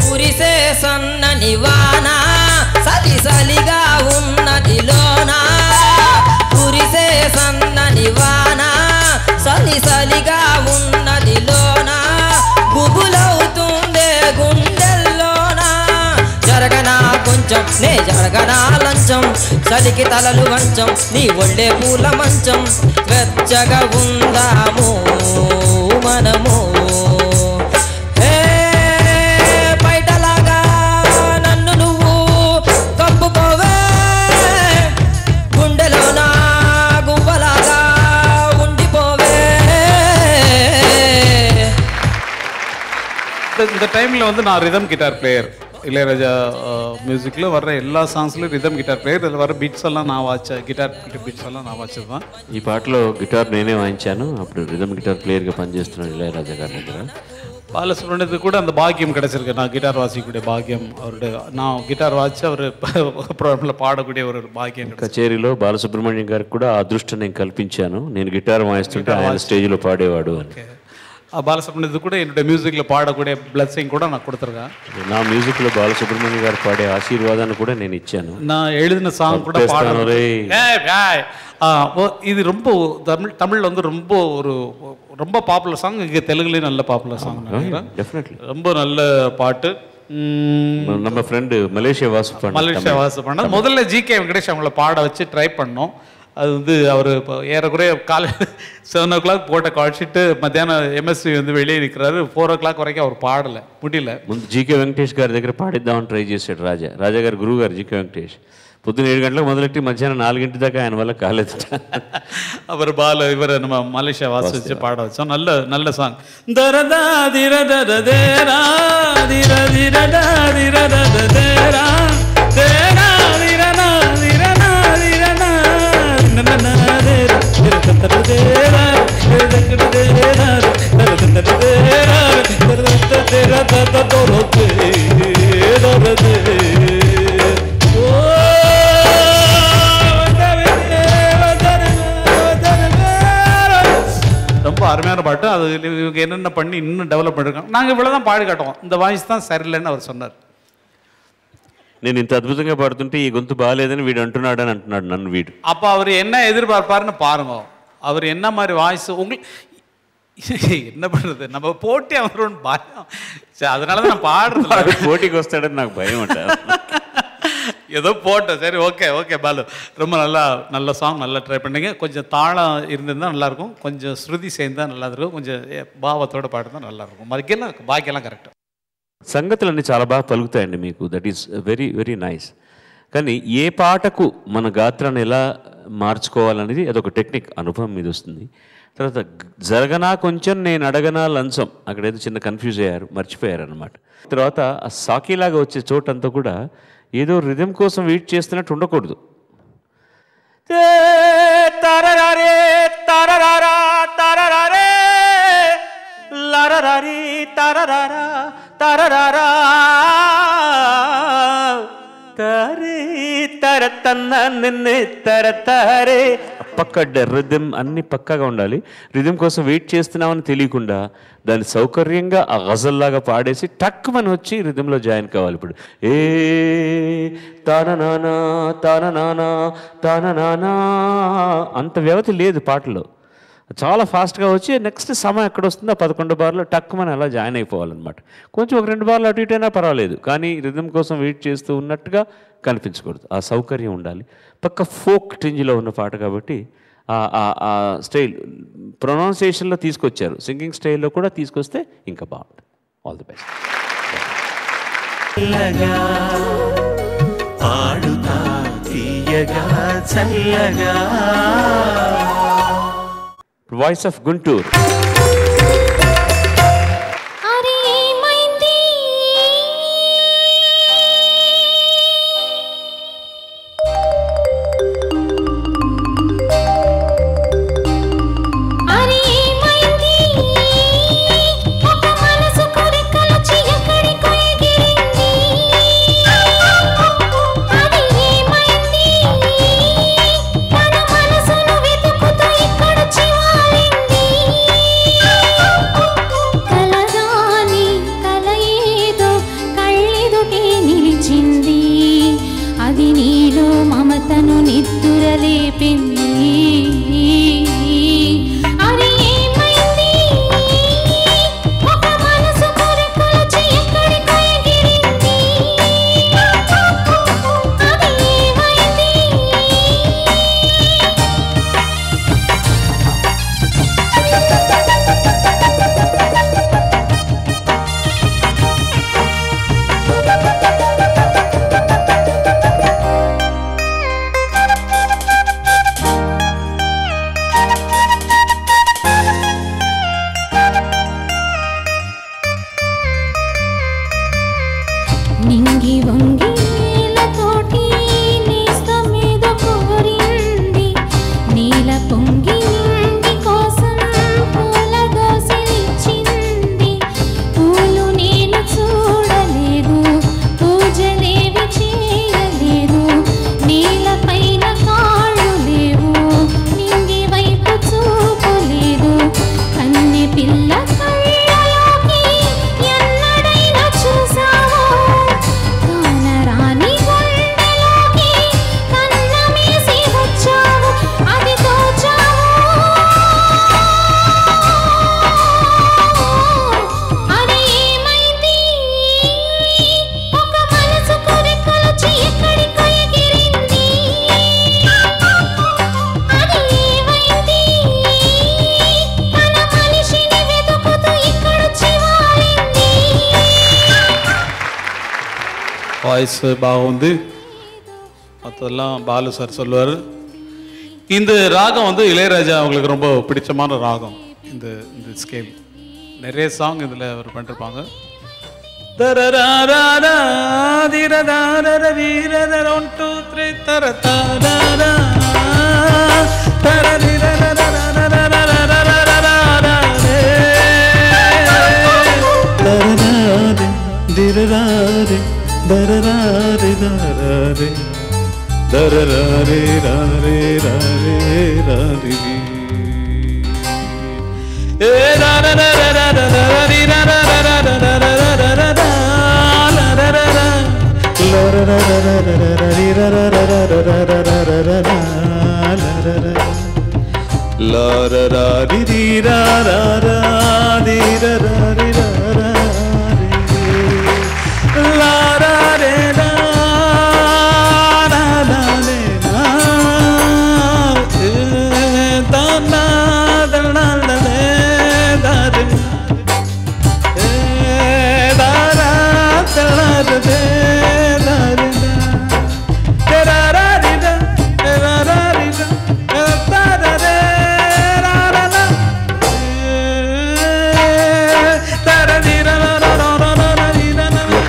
కురిసే సన్నని వాన సలి సలిగా ఉన్నదిలోన కురిసే సన్నని వాన సలి సలిగా ఉన్నదిలోన గుబులవుతుందే గుండెల్లోన జరగనా కొంచెం నే జరగనా లంచం చలికి తలలు వంచం నీ ఒళ్ళే పూల మంచం వెచ్చగా ఉందాము మనము బయటలాగా నన్ను నువ్వు కప్పుకోవే గుండెలోనా గువ్వలాగా ఉండిపోవే இந்த டைமில் வந்து நான் ரிதம் கிட்டார் பிளேயர் இளையராஜா மியூசிக்கில் வர்ற எல்லா சாங்ஸ்லையும் ரிதம் கிட்டார் பிளேயர் இதில் வர பீட்ஸ் எல்லாம் நான் வாச்சேன் గిటార్ బీట్స్ ఎல்லாம் నా వాచేది ఈ పాటలో గిటార్ నేనే వాయించాను. అప్పుడు రిథమ్ గిటార్ ప్లేయర్గా పనిచేస్తున్నాను ఇళయరాజా గారి దగ్గర. பாலசுப்ரமணியத்துக்கு கூட அந்த பாக்கியம் கிடைச்சிருக்கு. நான் கிட்டார் வாசிக்கக்கூடிய பாக்கியம் அவருடைய நான் கிட்டார் வாசி அவர் ப்ரோగ్రాంలో పాడக்கூடிய ஒரு பாக்கியம். కచేరీలో బాలసుబ్రహ్మణ్యం గారికి కూడా ఆ అదృష్టం నేను కల్పించాను. నేను గిటార్ వాయిస్తుంటే ఆయన స్టేజ్లో పాడేవాడు అని. బాలసుబ్రమణ్యத்துக்கு கூட என்னுடைய மியூசிக்கில் பாடக்கூடிய பிளஸிங் கூட நான் கொடுத்துருக்கேன். నా మ్యూజిక్లో బాలసుబ్రహ్మణ్యం గారు పాడే ఆశీర్వాదాన్ని కూడా నేను ఇచ్చాను. நான் எழுதின சாங் கூட இது ரொம்ப தமிழில் வந்து ரொம்ப ஒரு ரொம்ப பாப்புலர் சாங். இங்கே தெலுங்குலேயும் நல்ல பாப்புலர் சாங். டெஃபினெட்லி ரொம்ப நல்ல பாட்டு. நம்ம ஃப்ரெண்டு மலேசியா வாசு பண்ண முதல்ல ஜிகே வெங்கடேஷ் அவங்கள பாட வச்சு ட்ரை பண்ணோம். அது வந்து அவர் இப்போ ஏறக்குறைய காலை 7 o'clock போட்ட காய்ச்சிட்டு மத்தியானம் எம்எஸ்சி வந்து வெளியே இருக்கிறாரு. 4 o'clock வரைக்கும் அவர் பாடலை, முடியல. ముందు జీకే వెంకటేష్ గారి దగ్గర పాడిద్దామని ట్రై చేశాడు రాజా గారి గురువు గారు జీకే వెంకటేష్. పొద్దున్న 7 గంటలకు మొదలెట్టి మధ్యాహ్నం 4 గంటల దాకా ఆయన వల్ల కాలేదు. அவர் இவர் நம்ம மலேசியா வாசி வச்சு பாட வச்சோம். நல்ல சாங். தரதா திரதரதேரா திரதிரதா திரதரதேரா தேரா திரனா திரனா திரனா நனனரேரா திரதரதேரா திரதரதேரா திரதரதேரா திரதரதேரா தததோரோதே தரதே ரொம்ப அருமையான பாட்டு. அது இவங்க என்னென்ன பண்ணி இன்னும் டெவலப் பண்ணிருக்காங்க. நாங்கள் இவ்வளோ தான் பாடி காட்டுவோம். இந்த வாய்ஸ் தான் சரியில்லைன்னு அவர் சொன்னார். నేను ఇంత అద్భుతంగా పాడుతుంటే ఈ గొంతు బాగాలేదని వీడు అంటున్నాడు నన్ను వీడు. அப்போ அவர் என்ன எதிர்பார்ப்பாருன்னு பாருங்க. அவர் என்ன மாதிரி வாய்ஸ் உங்களுக்கு என்ன பண்ணுறது, நம்ம போட்டி அவரோட பயம். சரி, அதனால தான் நான் பாடுறது. పోటీకి వస్తాడని నాకు భయం అంటారు. ஏதோ போட்டோம். சரி, ஓகே பாலு, ரொம்ப நல்ல சாங், நல்லா ட்ரை பண்ணீங்க. கொஞ்சம் தாளம் இருந்திருந்தால் நல்லாயிருக்கும், கொஞ்சம் ஸ்ருதி சேர்ந்தால் நல்லா இருக்கும், கொஞ்சம் பாவத்தோடு பாடுதான் நல்லாயிருக்கும். பாக்கியெல்லாம் கரெக்டாக. సంగతులన్నీ చాలా బాగా పలుకుతాయండి మీకు. That is very very nice. కానీ ఏ పాటకు మన గాత్రాన్ని ఎలా మార్చుకోవాలనేది అదొక టెక్నిక్, అనుభవం మీద వస్తుంది. తర్వాత జరగనా కొంచెం నేను అడగనా లంచం, అక్కడేదో చిన్న కన్ఫ్యూజ్ అయ్యారు, మర్చిపోయారు అనమాట. తర్వాత ఆ సాకీలాగా వచ్చే చోటంతా కూడా ఏదో రిథమ్ కోసం వెయిట్ చేస్తున్నట్టు ఉండకూడదు. తారరారే తారరారా తారరారే లారరారి తారరారా తారరారా తారే తరతన్న నిన్నే తరతారే. పక్క రిథమ్ అన్ని పక్కగా ఉండాలి. రిథమ్ కోసం వెయిట్ చేస్తున్నామని తెలియకుండా దాన్ని సౌకర్యంగా ఆ గజల్లాగా పాడేసి టక్కుమని వచ్చి రిథంలో జాయిన్ కావాలి. ఇప్పుడు ఏ తాననానా తాననానా తాననానా అంత వ్యవధి లేదు పాటలో. చాలా ఫాస్ట్గా వచ్చి నెక్స్ట్ సమయం ఎక్కడ వస్తుందో 11 బార్లో టక్కుమని అలా జాయిన్ అయిపోవాలన్నమాట. కొంచెం ఒక 2 బార్లు అటు ఇటైనా పర్వాలేదు, కానీ రిథమ్ కోసం వెయిట్ చేస్తూ ఉన్నట్టుగా కనిపించకూడదు. ఆ సౌకర్యం ఉండాలి. పక్క ఫోక్ టింజ్లో ఉన్న పాట కాబట్టి ఆ స్టైల్ ప్రొనౌన్సియేషన్లో తీసుకొచ్చారు, సింగింగ్ స్టైల్లో కూడా తీసుకొస్తే ఇంకా బాగుంటుంది. All the best. Voice of Guntur. అరే ఏమైంది లేపింది అది ఏమైంది ఒక మనసు కొరకొలచి ఎక్కడికో ఎగిరింది అది ఏమైంది నింగి వంగి నీలతోటి నేస్తమేద కోరింది నీల పొంగి నింగి కోసం పూల దోసలిచ్చింది పూలు నేను చూడలేదు పూజలేవి చేయలేదు నీల పైన కాళ్ళు లేవు నింగి వైపు చూపలేదు కన్నె పిల్ల కళ్ళలోకి ఎన్నడైనా చూసావో కానరాని గుండెలోకి కన్నమేసి వచ్చావు అది దోచావు అది ఏమైంది ఒక మనసు కొరకొలచి ఎక్కడికో ఎగిరింది అది ఏమైంది తన మనిషిని వెతుకుతూ ఇక్కడొచ్చి వాలింది வாய்ஸ் பாகுంది அதெல்லாம் பாலு சார் சொல்லுவார் இந்த ராகம் வந்து இளையராஜா அவங்களுக்கு ரொம்ப பிடிச்சமான ராகம் இந்த இந்த ஸ்கேல் நிறைய சாங் இதில் அவர் பண்ணிருப்பாங்க தரராரா திரதாரரீரதர 1 2 3 தரதாரா திரராரே தரராரே தரராரே தரராரே ராரே ராரே ராரே ஏ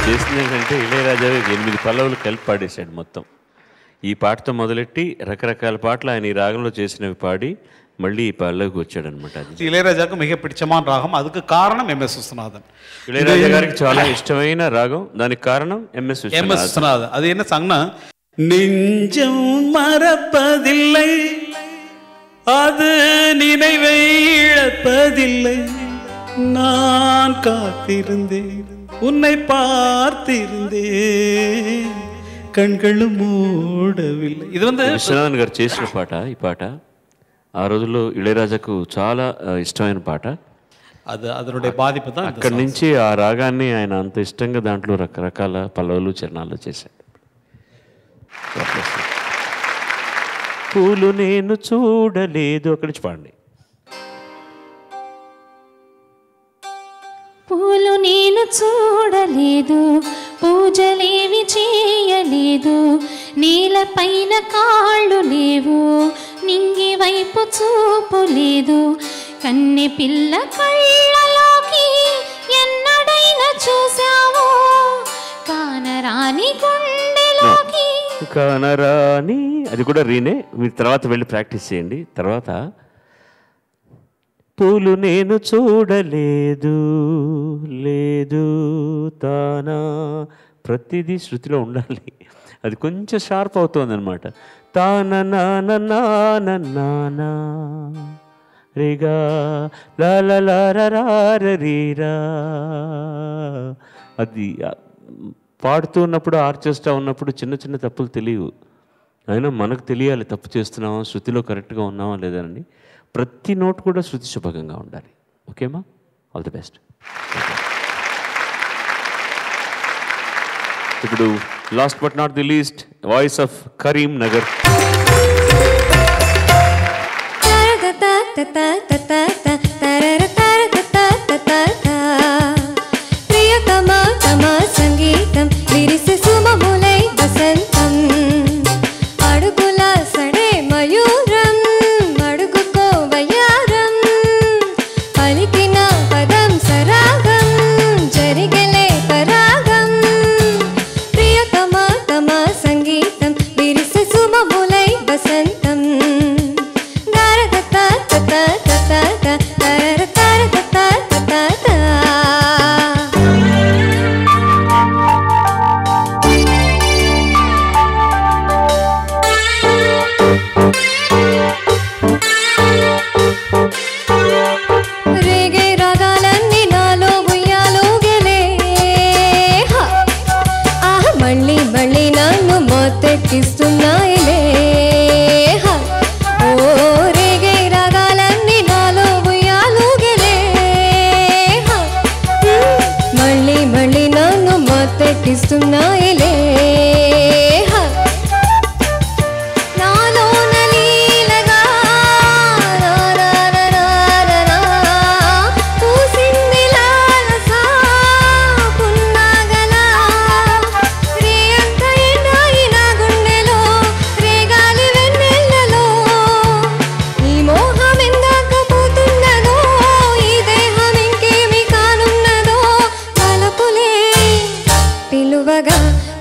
చేసిందంటే ఇళయరాజా 8 పల్లవులు కలిపి పాడేశాడు మొత్తం. ఈ పాటతో మొదలెట్టి రకరకాల పాటలు ఆయన ఈ రాగంలో చేసినవి పాడి మళ్ళీ ఈ పల్లవికి వచ్చాడనమాట. అది ఇళయరాజాకు మిగ పిడిచమాన రాగం. அதுக்கு కారణం ఎంఎస్ విశ్వనాథన్. ఇళయరాజా గారికి చాలా ఇష్టమైన రాగం, దానికి కారణం ఎంఎస్ విశ్వనాథన్. அது என்ன சாங்னா நெஞ்சம் மறப்பதில்லை அது நினைவை இழப்பதில்லை நான் காத்திருந்தேன் உன்னை பார்த்திருந்தேன் கண்களும் மூடவில்லை. ఇది வந்து విశ్వనాథన్ గారు చేసిన పాట. ఈ పాట ఆ రోజుల్లో ఇళయరాజాకు చాలా ఇష్టమైన పాట. అది அதனுடைய బాధిப்பு தான். అక్కడి నుంచి ఆ రాగాన్ని ఆయన అంత ఇష్టంగా దాంట్లో రకరకాల పల్లవులు చరణాలు చేశాడు. పూలు నేను చూడలేదు అక్కడి నుంచి పాడండి. పూలు నేను చూడలేదు పూజలేవి చేయలేదు నీలపైన కాళ్ళు లేవు నింగి వైపు చూపు లేదు కన్నె పిల్ల కళ్ళలోకి ఎన్నడైనా చూసావో కానరాని గుండెలోకి కానరాని అది కూడా రీనే. మీరు తర్వాత వెళ్ళి ప్రాక్టీస్ చేయండి. తర్వాత పూలు నేను చూడలేదు లేదు తానా ప్రతిదీ శృతిలో ఉండాలి. అది కొంచెం షార్ప్ అవుతుంది అనమాట. తాన నాన నాన నానా రిగా లారీరా. అది పాడుతున్నప్పుడు ఆర్కెస్ట్రా ఉన్నప్పుడు చిన్న చిన్న తప్పులు తెలియవు. అయినా మనకు తెలియాలి తప్పు చేస్తున్నామా, శృతిలో కరెక్ట్గా ఉన్నామా లేదని. ప్రతి నోట్ కూడా శృతి శుభంగా ఉండాలి. ఓకేమా? All the best. ఇప్పుడు last but not the least voice of Karimnagar. సంగీతం విరిసే సుమములై వసంతం అడుగుల సడే మయూరం అడుగుకో వయారం పలికిన పదం సరాగం జరిగలే పరాగం ప్రియతమ తమ సంగీతం విరిసే సుమములై వసంతం దారదత తత తత తర తర తత తత రేగే రాగాలన్నీ నాలో ఉయ్యాలోగలే మళ్ళీ మళ్ళీ నన్ను మొత్తెక్కిస్తున్నాయిలే ఓ రేగే రాగాలన్నీ నాలో ఉయ్యాలోగలే మళ్ళీ మళ్ళీ నన్ను మొత్తెక్కిస్తున్నాయిలే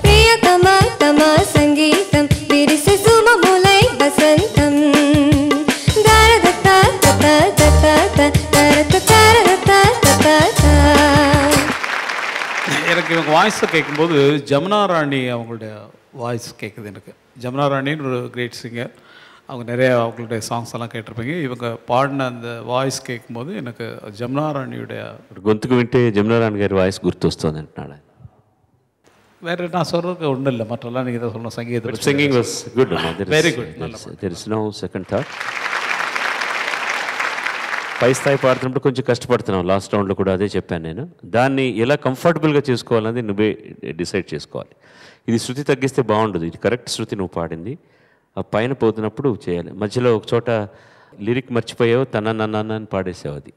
ప్రియతమ తమ సంగీతం విరిసే సుమములై వసంతం దారదత తత తత తరత తరత తత. எனக்கு இவங்க வாய்ஸை கேட்கும்போது ஜமுனா ராணி அவங்களுடைய வாய்ஸ் கேட்குது எனக்கு. ஜமுனா ராணின்னு ஒரு கிரேட் சிங்கர். அவங்க நிறைய அவங்களுடைய சாங்ஸ் எல்லாம் கேட்டிருப்பீங்க. இவங்க பாடின அந்த வாய்ஸ் கேட்கும்போது எனக்கு ஜமுனா ராணியுடைய గొంతుకు వింటే జమునా రాణి గారి వాయిస్ గుర్తొస్తుంది అంటున్నాడు. வேறு நான் சொல்கிறதுக்கு ஒன்றும் இல்லை, மற்றெல்லாம் நீங்கள் தான் சொல்லணும். சங்கீதம் singing was good. Very good. There is no second thought. పై స్థాయి పాడుతున్నప్పుడు కొంచెం కష్టపడుతున్నాం. లాస్ట్ రౌండ్లో కూడా అదే చెప్పాను నేను. దాన్ని ఎలా కంఫర్టబుల్గా చేసుకోవాలనేది నువ్వే డిసైడ్ చేసుకోవాలి. ఇది శృతి తగ్గిస్తే బాగుండదు. ఇది కరెక్ట్ శృతి నువ్వు పాడింది. ఆ పైన పోతున్నప్పుడు చేయాలి. మధ్యలో ఒక చోట లిరిక్ మర్చిపోయావు, తన నన్న అని పాడేసావు. అది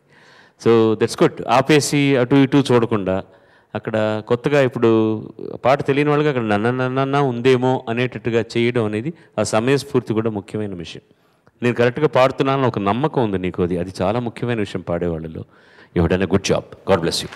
సో దట్స్ గుడ్. ఆపేసి అటు ఇటు చూడకుండా అక్కడ కొత్తగా ఇప్పుడు పాట తెలియని వాళ్ళకి అక్కడ నన్న ఉందేమో అనేటట్టుగా చేయడం అనేది ఆ సమయస్ఫూర్తి కూడా ముఖ్యమైన విషయం. నేను కరెక్ట్గా పాడుతున్నానని ఒక నమ్మకం ఉంది నీకు. అది చాలా ముఖ్యమైన విషయం పాడేవాళ్ళలో. You have done a good job. God bless you.